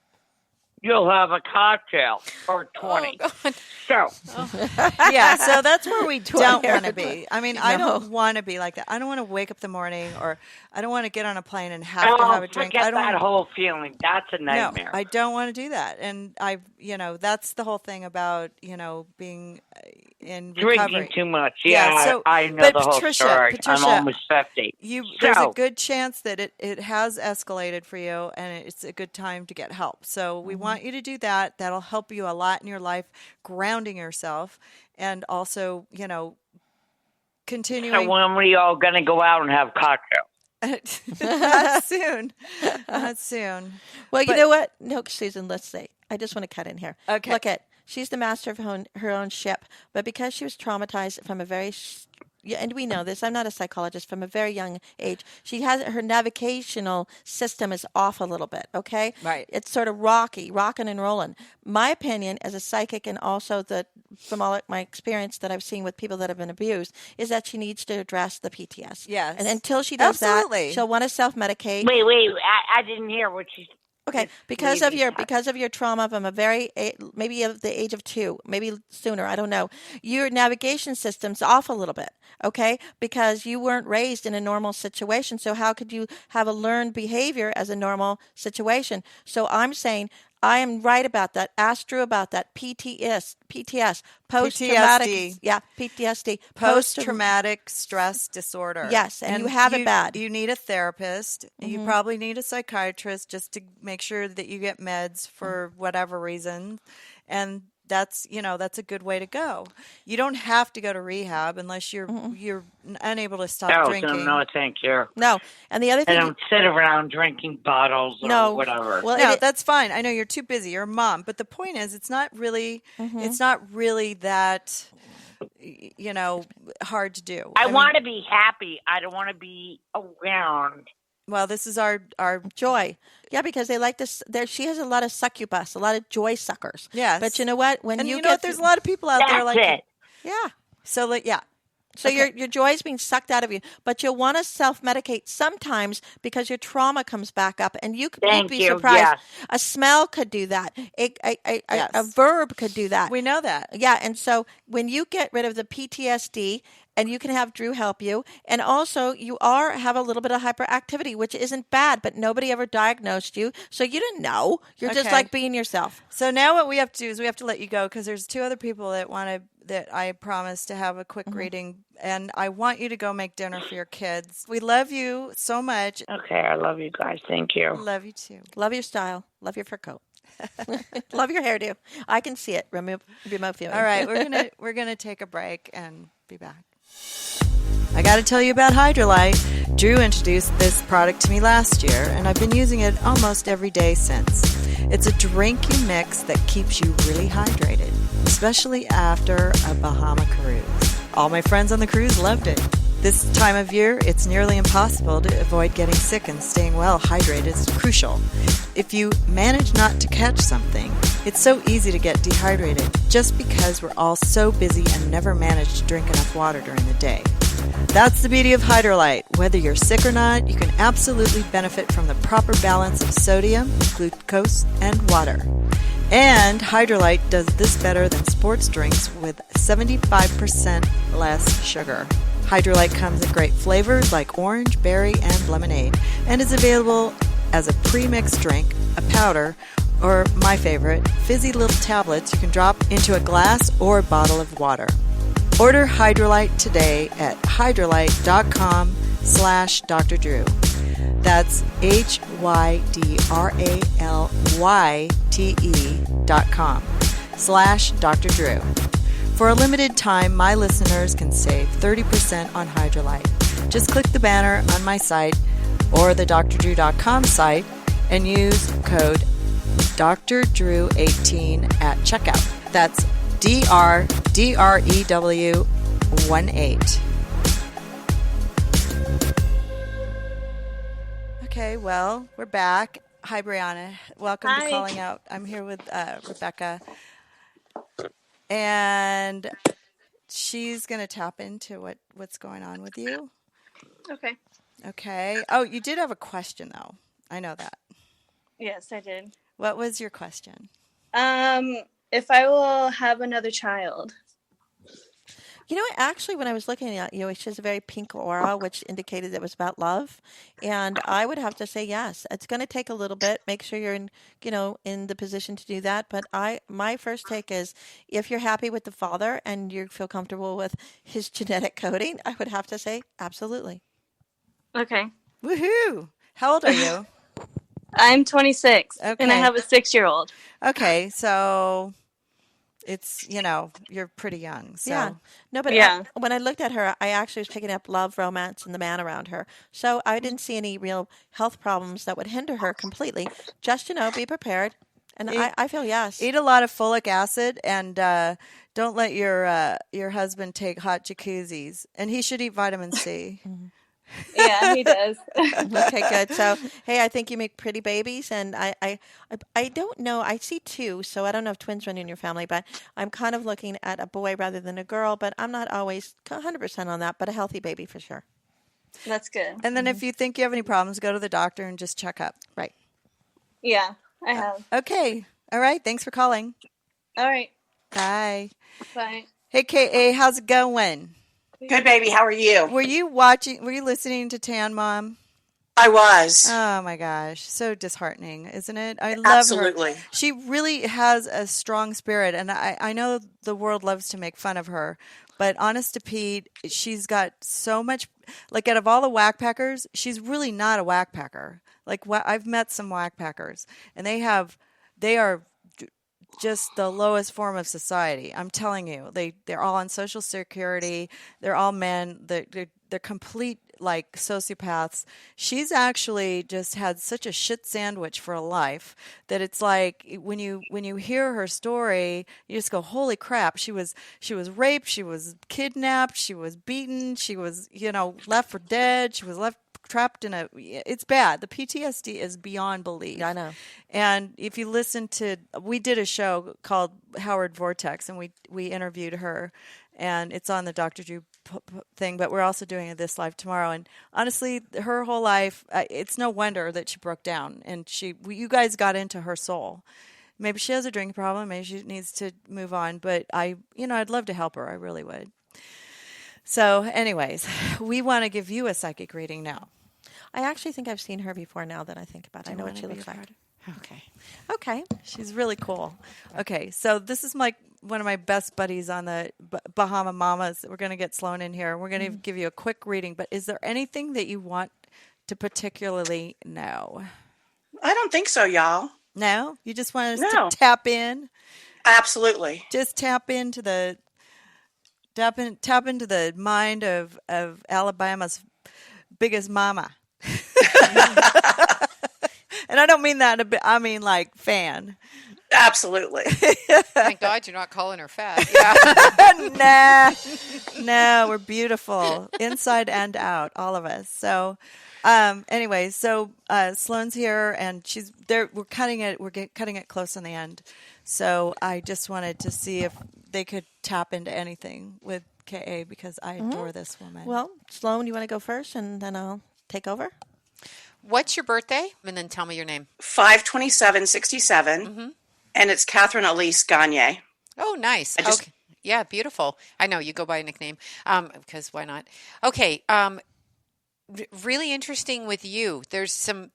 you'll have a cocktail or 20. So yeah, so that's where we don't want to be. I mean, I don't want to be like that. I don't want to wake up in the morning, or I don't want to get on a plane and have to have a drink. Forget that whole feeling. That's a nightmare. No, I don't want to do that. And that's the whole thing about, being in recovery. Drinking too much. Yeah, so, I know the whole Patricia, story. I'm almost 50. There's a good chance that it has escalated for you, and it's a good time to get help. So we want you to do that. That'll help you a lot in your life, grounding yourself, and also, continuing. So when are we all going to go out and have cocktails? Not soon. Not soon. Well, you know what? No, Susan, let's see. I just want to cut in here. Okay. Look she's the master of her own ship, but because she was traumatized from a very and we know this, I'm not a psychologist, from a very young age, her navigational system is off a little bit, okay? Right. It's sort of rocking and rolling. My opinion as a psychic, and also from all my experience that I've seen with people that have been abused, is that she needs to address the PTS. Yes. And until she does that, she'll want to self-medicate. Wait, I didn't hear what she said. Okay, because of your trauma from maybe of the age of 2, maybe sooner, I don't know. Your navigation system's off a little bit, okay? Because you weren't raised in a normal situation, so how could you have a learned behavior as a normal situation? So I'm saying I am right about that. Ask Drew about that. PTS, post-traumatic. PTSD. Yeah, PTSD. Post-traumatic stress disorder. Yes, and you have it bad. You need a therapist. You probably need a psychiatrist just to make sure that you get meds for whatever reason. And that's a good way to go. You don't have to go to rehab unless you're unable to stop drinking. No, thank you. No, and the other thing, I don't sit around drinking bottles or whatever. Well, no, that's fine. I know you're too busy. You're a mom, but the point is, it's not really that hard to do. I want to be happy. I don't want to be around. Well, this is our joy. Yeah, because they like this. She has a lot of succubus, a lot of joy suckers. Yes. But you know what? There's a lot of people out there like it. Yeah. So So your joy is being sucked out of you, but you'll want to self-medicate sometimes because your trauma comes back up, and you'd be surprised. Yeah. A smell could do that. A verb could do that. We know that. Yeah, and so when you get rid of the PTSD, and you can have Drew help you, and also you have a little bit of hyperactivity, which isn't bad, but nobody ever diagnosed you, so you didn't know. You're just like being yourself. So now what we have to do is we have to let you go, because there's 2 other people that I promised to have a quick reading, and I want you to go make dinner for your kids. We love you so much. Okay, I love you guys. Thank you. Love you too. Love your style. Love your fur coat. Love your hairdo. I can see it. Remove feeling. All right, we're gonna take a break and be back. I got to tell you about Hydrolyte. Drew introduced this product to me last year, and I've been using it almost every day since. It's a drinking mix that keeps you really hydrated, especially after a Bahama cruise. All my friends on the cruise loved it. This time of year, it's nearly impossible to avoid getting sick, and staying well hydrated is crucial. If you manage not to catch something, it's so easy to get dehydrated just because we're all so busy and never manage to drink enough water during the day. That's the beauty of Hydrolyte. Whether you're sick or not, you can absolutely benefit from the proper balance of sodium, glucose, and water. And Hydrolyte does this better than sports drinks with 75% less sugar. Hydrolyte comes in great flavors like orange, berry, and lemonade, and is available as a pre-mixed drink, a powder, or my favorite, fizzy little tablets you can drop into a glass or a bottle of water. Order Hydrolyte today at hydrolyte.com/Dr. Drew. That's HYDRALYTE.com/Dr. Drew. For a limited time, my listeners can save 30% on Hydrolyte. Just click the banner on my site or the drdrew.com site and use code DRDrew18 at checkout. That's DREW18. Okay, well, we're back. Hi, Brianna. Welcome to Calling Out. I'm here with Rebecca, and she's going to tap into what's going on with you. Okay. Okay. Oh, you did have a question, though. I know that. Yes, I did. What was your question? If I will have another child. You know, actually, when I was looking at you, she has a very pink aura, which indicated it was about love. And I would have to say yes. It's going to take a little bit. Make sure you're in the position to do that. But my first take is, if you're happy with the father and you feel comfortable with his genetic coding, I would have to say absolutely. Okay. Woohoo! How old are you? I'm 26, and I have a 6-year-old. Okay, so it's, you're pretty young. So. Yeah. No, but when I looked at her, I actually was picking up love, romance, and the man around her. So I didn't see any real health problems that would hinder her completely. Just, be prepared. And I feel yes. Eat a lot of folic acid, and don't let your husband take hot jacuzzis. And he should eat vitamin C. Yeah, he does. Okay, good. So, hey, I think you make pretty babies, and I don't know. I see two, so I don't know if twins run in your family, but I'm kind of looking at a boy rather than a girl, but I'm not always 100% on that, but a healthy baby for sure. That's good. And then if you think you have any problems, go to the doctor and just check up. Right. Yeah, I have. Okay. All right. Thanks for calling. All right. Bye. Bye. Hey, K.A., how's it going? Good, baby. How are you? Were you listening to Tan Mom? I was. Oh, my gosh. So disheartening, isn't it? I love Absolutely. her. She really has a strong spirit, and I know the world loves to make fun of her, but honest to Pete, she's got so much, like out of all the whackpackers, she's really not a whackpacker. Like I've met some whackpackers, and they are just the lowest form of society. I'm telling you, they're all on Social Security. They're all men. They're complete like sociopaths. She's actually just had such a shit sandwich for a life that it's like when you hear her story, you just go, holy crap! She was raped. She was kidnapped. She was beaten. She was left for dead. She was left trapped in it's bad. The PTSD is beyond belief. I know. And if you listen we did a show called Howard Vortex, and we interviewed her, and it's on the Dr. Drew thing, but we're also doing This Life tomorrow. And honestly, her whole life, it's no wonder that she broke down, and you guys got into her soul. Maybe she has a drinking problem. Maybe she needs to move on, but I'd love to help her. I really would. So anyways, we want to give you a psychic reading now. I actually think I've seen her before now that I think about it. I know what she looks like. Okay. She's really cool. Okay. So this is one of my best buddies on the Bahama Mamas. We're going to get Sloan in here. We're going to give you a quick reading, but is there anything that you want to particularly know? I don't think so, y'all. No? You just want us to tap in? Absolutely. Just tap into the mind of Alabama's biggest mama. And I don't mean that I mean like fan. Absolutely. Thank God you're not calling her fat. Yeah. No, we're beautiful inside and out, all of us. So, anyways, Sloan's here, and she's there. We're cutting it close on the end. So I just wanted to see if they could tap into anything with KA, because I adore this woman. Well, Sloan, you want to go first, and then I'll take over? What's your birthday? And then tell me your name. 5/27/67, and it's Catherine Elise Gagne. Oh, nice. Okay. Yeah, beautiful. I know you go by a nickname, because why not? Okay. Really interesting with you. There's some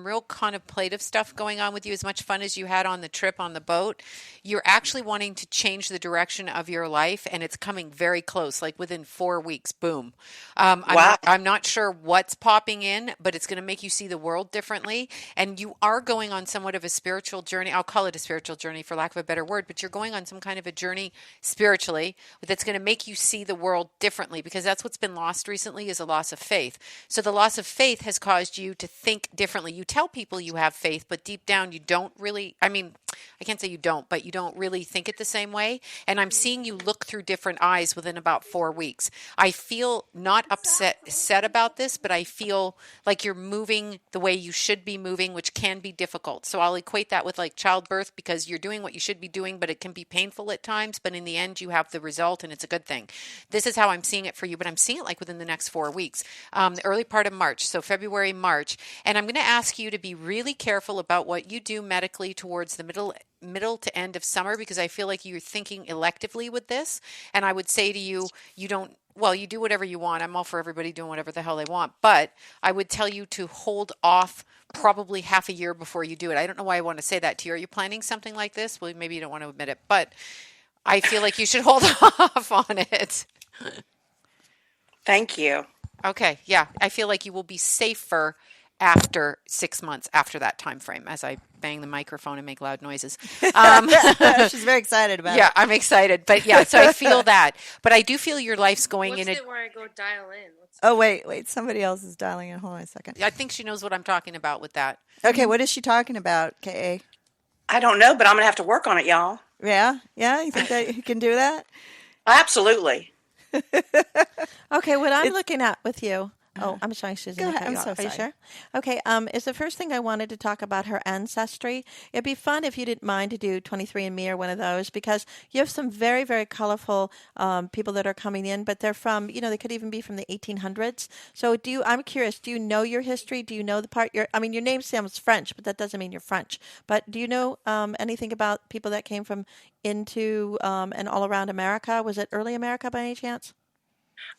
real contemplative stuff going on with you. As much fun as you had on the trip on the boat, you're actually wanting to change the direction of your life, and it's coming very close, like within 4 weeks. Boom. Wow. I'm not sure what's popping in, but it's going to make you see the world differently. And you are going on somewhat of a spiritual journey. I'll call it a spiritual journey for lack of a better word, but you're going on some kind of a journey spiritually that's going to make you see the world differently, because that's what's been lost recently, is a loss of faith. So the loss of faith has caused you to think differently. You tell people you have faith, but deep down you don't really. I mean, I can't say you don't, but you don't really think it the same way. And I'm seeing you look through different eyes within about 4 weeks. I feel not upset about this, but I feel like you're moving the way you should be moving, which can be difficult. So I'll equate that with like childbirth, because you're doing what you should be doing, but it can be painful at times. But in the end, you have the result, and it's a good thing. This is how I'm seeing it for you, but I'm seeing it like within the next 4 weeks, the early part of March. So February, March. And I'm going to ask you to be really careful about what you do medically towards the middle to end of summer, because I feel like you're thinking electively with this. And I would say to you, you do whatever you want. I'm all for everybody doing whatever the hell they want. But I would tell you to hold off probably half a year before you do it. I don't know why I want to say that to you. Are you planning something like this? Well, maybe you don't want to admit it, but I feel like you should hold off on it. Thank you. Okay. Yeah. I feel like you will be safer after 6 months after that time frame, as I bang the microphone and make loud noises. She's very excited about it. Yeah, I'm excited. But yeah, so I feel that. But I do feel your life's going What's in it where I go dial in? Oh, wait. Somebody else is dialing in. Hold on a second. I think she knows what I'm talking about with that. Okay, what is she talking about, K.A.? I don't know, but I'm going to have to work on it, y'all. Yeah? You think that you can do that? Absolutely. Okay, what I'm looking at with you. Oh, I'm sorry, Susan. Go ahead. I'm Are so you sorry. sure? Okay, is the first thing I wanted to talk about her ancestry. It'd be fun if you didn't mind to do 23andMe or one of those, because you have some very, very colorful people that are coming in, but they're from, they could even be from the 1800s. So I'm curious, do you know your history? Do you know the part your name sounds French, but that doesn't mean you're French. But do you know anything about people that came from into and all around America? Was it early America by any chance?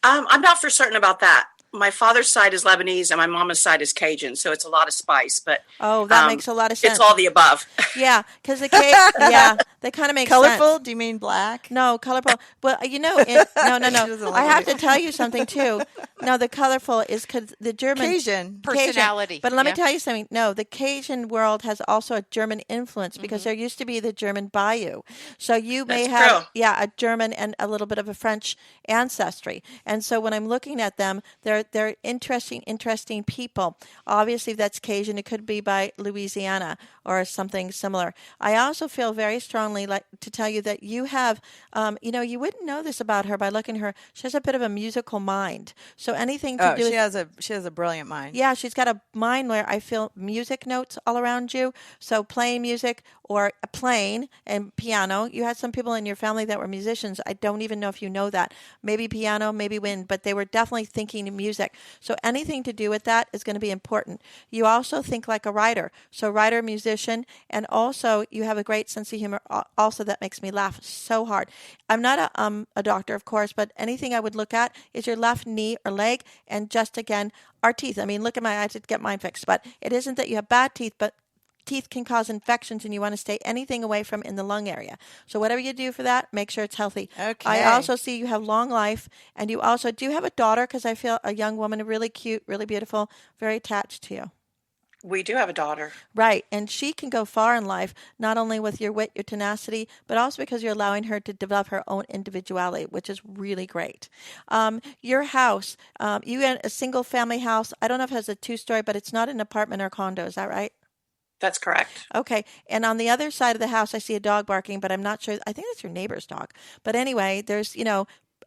I'm not for certain about that. My father's side is Lebanese and my mama's side is Cajun, so it's a lot of spice. But that makes a lot of sense. It's all the above. Yeah, because they kind of make Colorful? sense. Do you mean black? No, colorful. Well, no. I have to tell you something too. No, the colorful is because the German Cajun. Personality. But let me tell you something. No, the Cajun world has also a German influence, because there used to be the German Bayou. So you may have a German and a little bit of a French ancestry. And so when I'm looking at them, they're interesting people. Obviously, if that's Cajun, it could be by Louisiana or something similar. I also feel very strongly like to tell you that you have, you wouldn't know this about her by looking at her. She has a bit of a musical mind. So anything to do with she has a brilliant mind. Yeah, she's got a mind where I feel music notes all around you. So playing music or playing and piano. You had some people in your family that were musicians. I don't even know if you know that. Maybe piano, maybe wind, but they were definitely thinking music. So anything to do with that is going to be important. You also think like a writer. So writer, musician, and also you have a great sense of humor also that makes me laugh so hard. I'm not a doctor, of course, but anything I would look at is your left knee or leg, and just again, our teeth. I mean, look at my eyes to get mine fixed, but it isn't that you have bad teeth, but teeth can cause infections, and you want to stay anything away from in the lung area. So whatever you do for that, make sure it's healthy. Okay. I also see you have long life, and you also do have a daughter, because I feel a young woman, really cute, really beautiful, very attached to you. We do have a daughter. Right, and she can go far in life, not only with your wit, your tenacity, but also because you're allowing her to develop her own individuality, which is really great. Your house, you had a single-family house. I don't know if it has a two-story, but it's not an apartment or condo. Is that right? That's correct. Okay, and on the other side of the house, I see a dog barking, but I'm not sure. I think that's your neighbor's dog. But anyway, there's,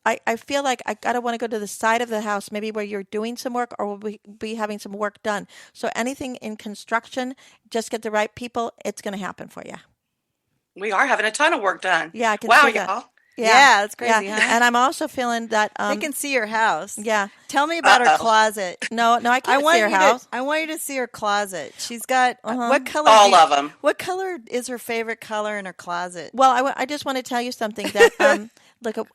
I feel like I gotta want to go to the side of the house, maybe where you're doing some work or will be having some work done. So anything in construction, just get the right people. It's going to happen for you. We are having a ton of work done. Yeah, I can wow, see that. y'all. Yeah, that's crazy, huh? And I'm also feeling that They can see your house. Yeah. Tell me about her closet. No, I can't see her house. I want you to see her closet. She's got what color? All of them. What color is her favorite color in her closet? Well, I just want to tell you something that look,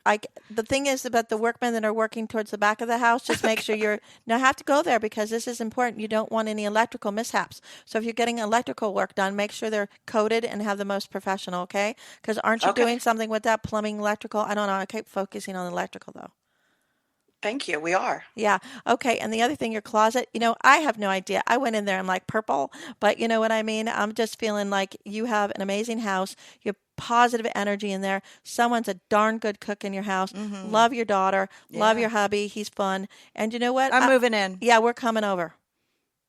the thing is about the workmen that are working towards the back of the house, just make sure you're, now I have to go there because this is important. You don't want any electrical mishaps. So if you're getting electrical work done, make sure they're coded and have the most professional, okay? Because aren't you doing something with that plumbing, electrical? I don't know. I keep focusing on electrical though. Thank you. We are. Yeah. Okay. And the other thing, your closet, I have no idea. I went in there, I'm like purple, but you know what I mean? I'm just feeling like you have an amazing house. You have positive energy in there. Someone's a darn good cook in your house. Mm-hmm. Love your daughter. Yeah. Love your hubby. He's fun. And you know what? I'm moving in. Yeah, we're coming over.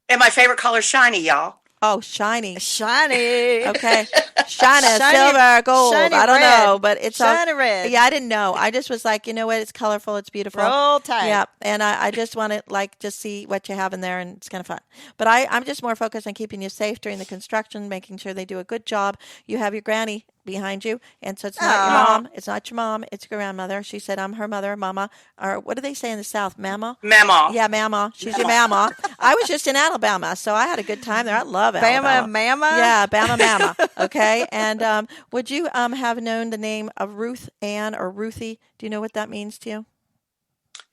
And my favorite color, shiny, y'all. Oh, shiny. Shiny. Okay. Shiny, Shiny- silver, gold. shiny I don't red. know, but it's Shiny all, red. Yeah, I didn't know. I just was like, you know what? It's colorful. It's beautiful. Roll Tide. Yeah, and I just want to just see what you have in there, and it's kind of fun. But I'm just more focused on keeping you safe during the construction, making sure they do a good job. You have your granny behind you, and so it's not your mom. It's not your mom. It's your grandmother. She said, "I'm her mother, mama." Or what do they say in the South? Mama. Mama. Yeah, mama. She's your mama. I was just in Alabama, so I had a good time there. I love Alabama. Bama Mama? Yeah, Bama Mama. Okay. And would you have known the name of Ruth Ann or Ruthie? Do you know what that means to you?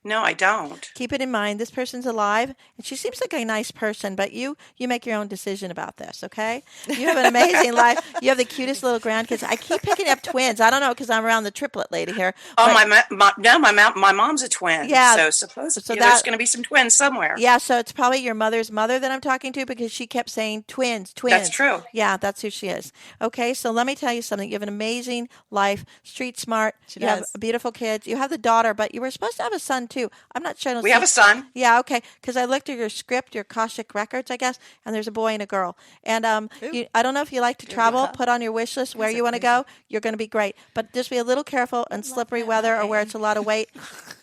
No, I don't. Keep it in mind. This person's alive, and she seems like a nice person, but you make your own decision about this, okay? You have an amazing life. You have the cutest little grandkids. I keep picking up twins. I don't know because I'm around the triplet lady here. Oh, but, my mom's a twin. Yeah. So supposedly So there's going to be some twins somewhere. Yeah, so it's probably your mother's mother that I'm talking to because she kept saying twins. That's true. Yeah, that's who she is. Okay, so let me tell you something. You have an amazing life, street smart. She you does. have beautiful kids. You have the daughter, but you were supposed to have a son too. I'm not sure. We have a son. Yeah, okay, because I looked at your script, your Akashic Records, I guess, and there's a boy and a girl. And I don't know if you like to travel. Put on your wish list where you want to go. You're going to be great. But just be a little careful in slippery weather or where it's a lot of weight.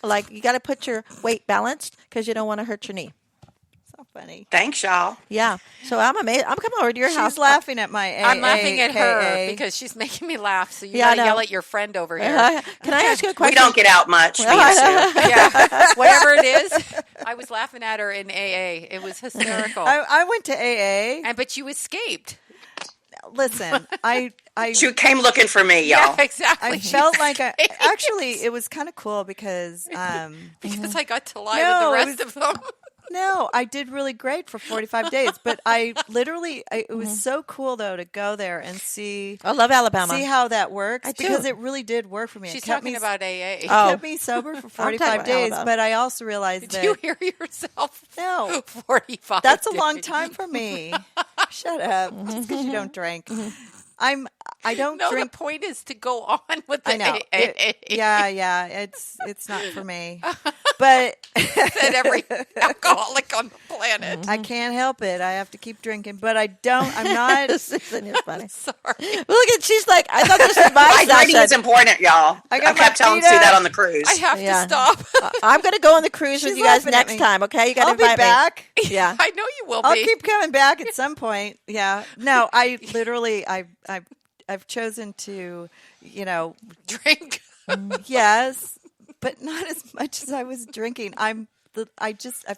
Like, you got to put your weight balanced because you don't want to hurt your knee. So funny. Thanks, y'all. Yeah. So I'm amazed. I'm coming over to your house. She's laughing at my I'm laughing at her AAKA. because she's making me laugh. So you Yeah, I gotta know. yell at your friend over here. Can I ask you a question? We don't get out much, me and Sue. Yeah, whatever it is. I was laughing at her in AA. It was hysterical. I went to AA. But you escaped. Listen, I She came looking for me, y'all. Yeah, exactly. I felt like actually it was kind of cool because because I got to lie No, with it the rest was- of them. no, I did really great for 45 days, but it was so cool though to go there and see I love Alabama. see how that works I do. because it really did work for me. She's It kept talking me, about AA. it Oh. kept me sober for talking 45 about days, Alabama. but I also realized Did you that hear yourself? no, 45. that's a days. long time for me. Shut up, just because you don't drink. I don't No, drink. the point is to go on with the I know. AA. Yeah, it's not for me. But Said every alcoholic on the planet. I can't help it. I have to keep drinking, but I'm not. Susan is funny. Sorry. Look at she's like, I thought this was my Hydrating is session. important, y'all. I I got kept my telling feet Sue that up. on the cruise. I have Yeah. to stop. I'm going to go on the cruise with She's you guys laughing at next me. time, okay? You got to I'll be invite back. me. Yeah. I know you will I'll be. keep coming back at some point. Yeah. No, I literally, I've chosen to, Drink. yes, but not as much as I was drinking. I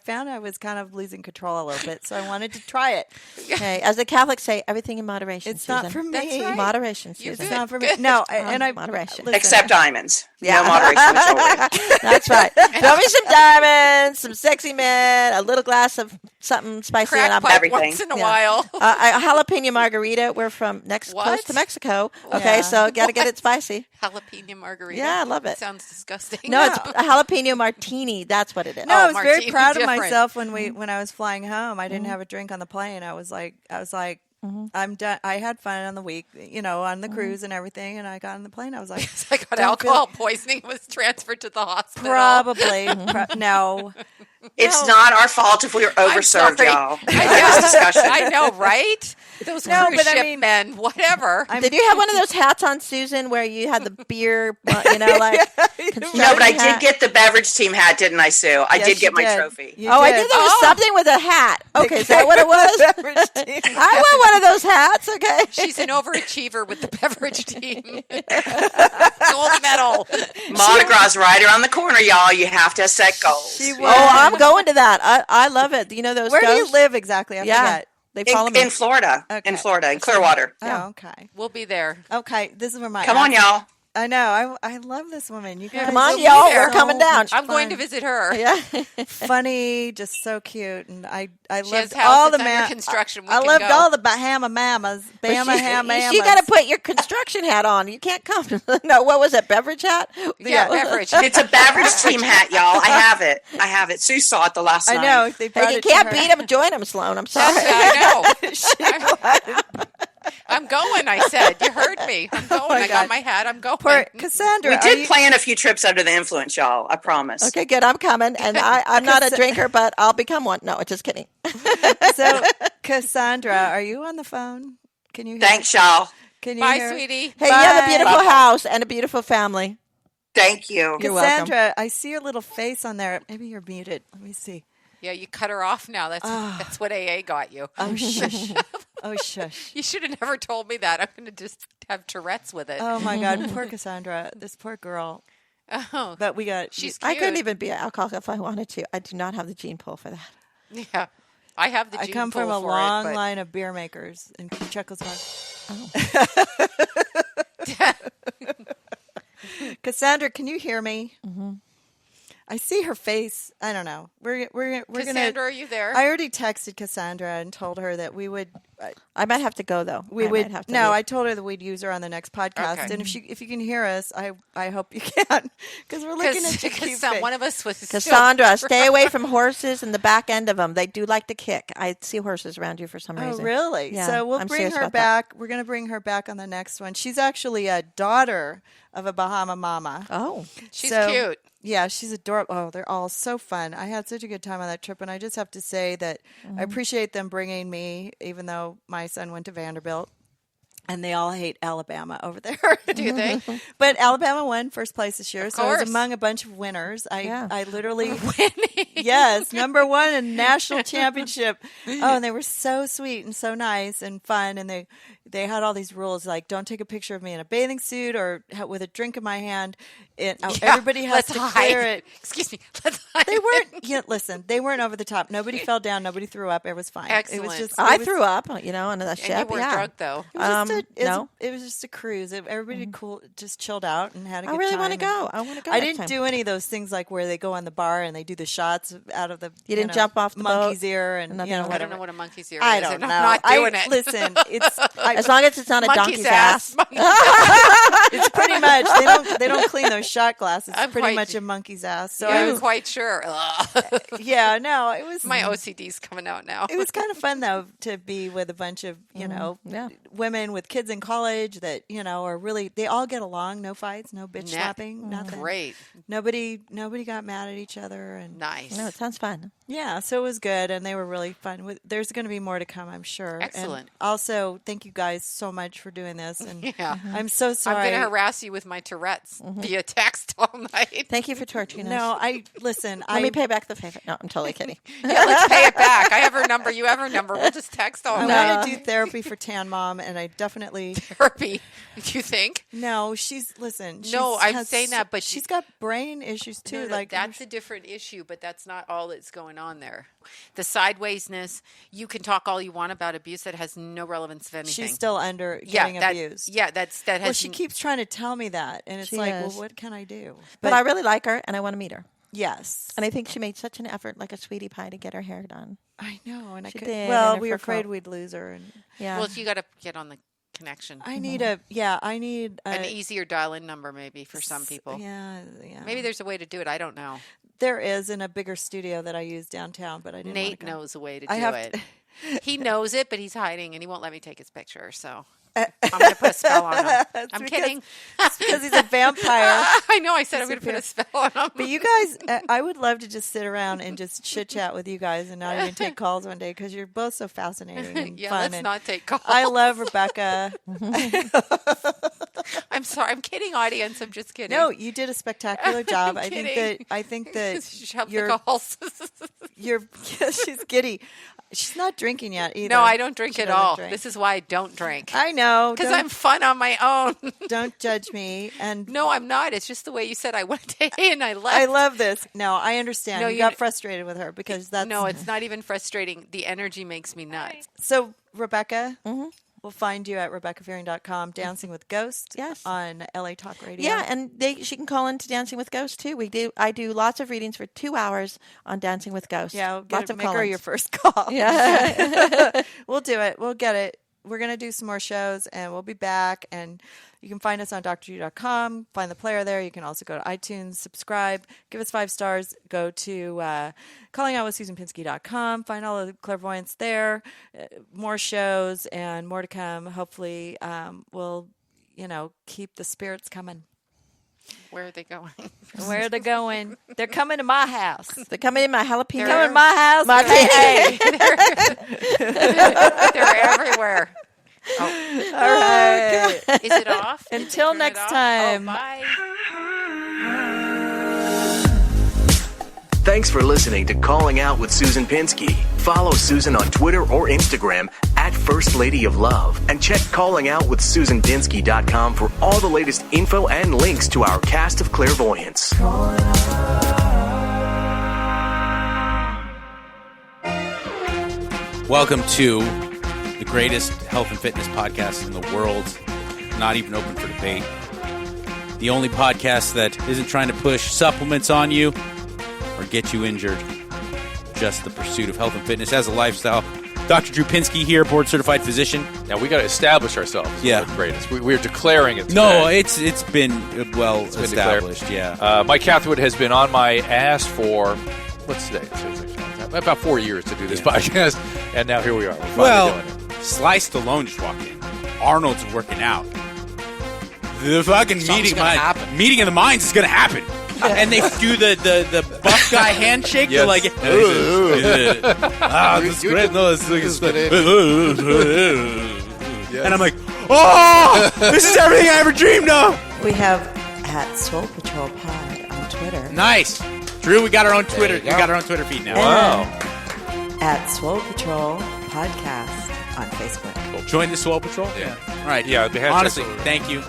found I was kind of losing control a little bit, so I wanted to try it. Okay. As the Catholics say, everything in moderation. It's Susan. not for me. That's right. Moderation, You're Susan. It's not for me. No, and I Moderation. listen, Except diamonds. Yeah. No moderation with children. That's right. Throw me some diamonds, some sexy men, a little glass of something spicy, and Crack I'm pipe everything. once in a Yeah. while. a jalapeno margarita. We're from close What? to Mexico. Okay, Yeah. so got to get it spicy. Jalapeno margarita. Yeah, I love it. Sounds disgusting. No, it's a jalapeno martini. That's what it is. No, I was very martini proud of different. myself when I was flying home. I didn't have a drink on the plane. I was like, I'm done. I had fun on the week, on the cruise and everything. And I got on the plane. I was like, I got Don't alcohol poisoning. Was transferred to the hospital. probably no. It's not our fault if we were I'm overserved, sorry. y'all. I That's discussion. I know, right? Those No, cruise but I ship mean- men, whatever. Did you have one of those hats on, Susan, where you had the beer, like No, but I did get the beverage team hat, didn't I, Sue? I Yes, did get you my did. trophy. You Oh, I did. knew there was Oh. something with a hat. Okay, is that what it was? Beverage team. I want one of those hats, okay? She's an overachiever with the beverage team. Gold medal. Mardi Gras right around the corner, y'all. You have to set goals. She Oh, was. I'm going to that. I love it. You know those Where do you ghosts? live exactly? I Yeah. forget. They follow in, me. in Florida. Okay. In Florida, in Clearwater. Oh, okay. We'll be there. Okay, this is where my Come on, y'all. I know. I love this woman. You guys, Come on, are y'all. so We're coming down. much I'm going to fun. visit her. Yeah. Funny, just so cute, and I She loved has all the houses under construction. We I can loved go. all the Bahama Mamas. Bama Ham Mamas. You got to put your construction hat on. You can't come. No, what was it? Beverage hat? Yeah, beverage. It's a beverage team hat, y'all. I have it. Sue saw it the last night. I know they brought Hey, you it to can't her. beat him. Join him, Sloan. I'm sorry. I know. I'm going going, I said. You heard me. I'm going. I got my hat. I'm going. Poor Cassandra. We did plan a few trips under the influence, y'all. I promise. Okay, good. I'm coming. And I'm not a drinker, but I'll become one. No, just kidding. So, Cassandra, are you on the phone? Can you hear Thanks, y'all. Can you Bye, hear? sweetie. Hey, you have a beautiful house and a beautiful family. Thank you. You're welcome. Cassandra, I see your little face on there. Maybe you're muted. Let me see. Yeah, you cut her off now. That's what AA got you. Oh, shush. Oh, shush. You should have never told me that. I'm going to just have Tourette's with it. Oh, my God. Poor Cassandra. This poor girl. Oh, But we got... she's cute. I couldn't even be an alcoholic if I wanted to. I do not have the gene pool for that. Yeah. I have the I gene come pool from a for long it, but line of beer makers in Czechoslovakia. Cassandra, can you hear me? Mm-hmm. I see her face. I don't know. We're Cassandra, gonna. are you there? I already texted Cassandra and told her that we would. I might have to go, though. We I would. might have to No, leave. I told her that we'd use her on the next podcast. Okay. And if you can hear us, I hope you can, because we're looking at your cute face. one of us was Cassandra, stay away from horses and the back end of them. They do like to kick. I see horses around you for some Oh, reason. really? Yeah, So we'll I'm bring serious her about that. back. We're going to bring her back on the next one. She's actually a daughter of a Bahama mama. Oh, She's So, cute. Yeah, she's adorable. Oh, they're all so fun. I had such a good time on that trip, and I just have to say that I appreciate them bringing me, even though my son went to Vanderbilt. And they all hate Alabama over there. Do they? But Alabama won first place this year, Of so I was course. among a bunch of winners. Yeah. I literally Winning. yes, number one in national championship. Oh, and they were so sweet and so nice and fun. And they had all these rules like don't take a picture of me in a bathing suit or with a drink in my hand. Everybody has let's to hide. clear it. Excuse me. Let's hide. They weren't. Yeah, listen, they weren't over the top. Nobody fell down. Nobody threw up. It was fine. It was Excellent. just. I it was, threw up, on the ship. And you weren't yeah. drunk, though. It was, no. it was just a cruise. Everybody cool, just chilled out and had a good I really time. want to go. I want to go. I next didn't time. do any of those things like where they go on the bar and they do the shots out of the. You didn't know, jump off the monkey's boat? ear and Nothing you know like I whatever. don't know what a monkey's ear I is. don't and know. I'm not doing it. Listen, it's As long as it's not a Monkey's donkey's ass. it's pretty much they don't clean those shot glasses. It's I'm pretty quite- much a monkey's ass. So Yeah, I I'm was, quite sure. yeah, no, it was My OCD's coming out now. It was kind of fun though to be with a bunch of Yeah. women with kids in college that are really they all get along, no fights, no bitch slapping, nothing. Great. Nobody got mad at each other and Nice. No, it sounds fun. yeah, so it was good and they were really fun. There's going to be more to come, I'm sure. Excellent. And also, thank you guys so much for doing this and Yeah. I'm so sorry. I'm going to harass you with my Tourette's via text all night. Thank you for torturing us. No, listen. Let me pay back the favor. No, I'm totally kidding. Yeah, let's pay it back. I have her number. You have her number. We'll just text all I night. want to do therapy for Tan Mom, and I definitely Therapy. You think? no. No, I'm saying that, but she's got brain issues too. No, like that's a different issue, but that's not all that's going on there. The sidewaysness. You can talk all you want about abuse. That has no relevance of anything. she's still getting abused. Yeah, that has. Well, she keeps trying to tell me that, and it's She like, is. well, what can I do? But I really like her, and I want to meet her. Yes, And I think she made such an effort, like a sweetie pie, to get her hair done. I know, and I She could. did, Well, and we her were afraid fur we'd lose her, and Yeah. Well, you got to get on the connection. I need I need An easier dial-in number, maybe for some people. Yeah. Maybe there's a way to do it. I don't know. There is in a bigger studio that I use downtown, but I didn't. Nate wanna go. knows a way to I do have it. to- He knows it, but he's hiding, and he won't let me take his picture. So I'm going to put a spell on him. I'm kidding. It's because he's a vampire. I know. I said I'm going to put a spell on him. But you guys, I would love to just sit around and just chit chat with you guys and not even take calls one day because you're both so fascinating and Yeah, fun. let's and not take calls. I love Rebecca. I'm sorry. I'm kidding, audience. I'm just kidding. No, you did a spectacular job. I kidding. think that Shove the you're calls. she's giddy. She's not drinking yet either. No, I don't drink She at doesn't all. drink. This is why I don't drink. I know Because Don't- I'm fun on my own. Don't judge me. And No, I'm not. It's just the way you said I went to A and I left. I love this. No, I understand. No, you you- got frustrated with her because that's No, it's not even frustrating. The energy makes me nuts. So, Rebecca, we'll find you at RebeccaFearing.com, Dancing with Ghosts Yes. on LA Talk Radio. Yeah, and she can call in to Dancing with Ghosts too. I do lots of readings for 2 hours on Dancing with Ghosts. Yeah, lots of make her call-ins. your first call. Yeah. We'll do it. We'll get it. we're gonna do some more shows, and we'll be back. And you can find us on drg.com. Find the player there. You can also go to iTunes, subscribe, give us 5 stars. Go to callingoutwithsusanpinsky.com. Find all the clairvoyance there. More shows and more to come. Hopefully, we'll keep the spirits coming. Where are they going? Where are they going? They're coming to my house. They're coming in my jalapeno. They're coming to my house. My Hey. They're everywhere. Oh. All right. Is it off? Did Until you turn it next off? time. Oh, bye. Thanks for listening to Calling Out with Susan Pinsky. Follow Susan on Twitter or Instagram at First Lady of Love. And check callingoutwithsusanpinsky.com for all the latest info and links to our cast of clairvoyants. Welcome to the greatest health and fitness podcast in the world, not even open for debate. The only podcast that isn't trying to push supplements on you or get you injured. Just the pursuit of health and fitness as a lifestyle. Dr. Drew Pinsky here, board-certified physician. Now, we got to establish ourselves as Yeah. the greatest. We're declaring it today. No, it's been well established, yeah. Mike Cathwood has been on my ass for, what's today? About 4 years to do this podcast, and now here we are. We're finally doing it. Sly Stallone just walked in. Arnold's working out. The fucking meeting of the minds is going to happen. And they do the buff guy handshake. Yes. They're like, this is great. No, it's and I'm like, oh, this is everything I ever dreamed of. We have at Soul Patrol Pod on Twitter. Nice. Drew, we got our own Twitter. We got our own Twitter feed now. Wow. At Swole Patrol Podcast on Facebook. Join the Swole Patrol? Yeah. All right. Yeah, the hashtag honestly, Swole. thank you.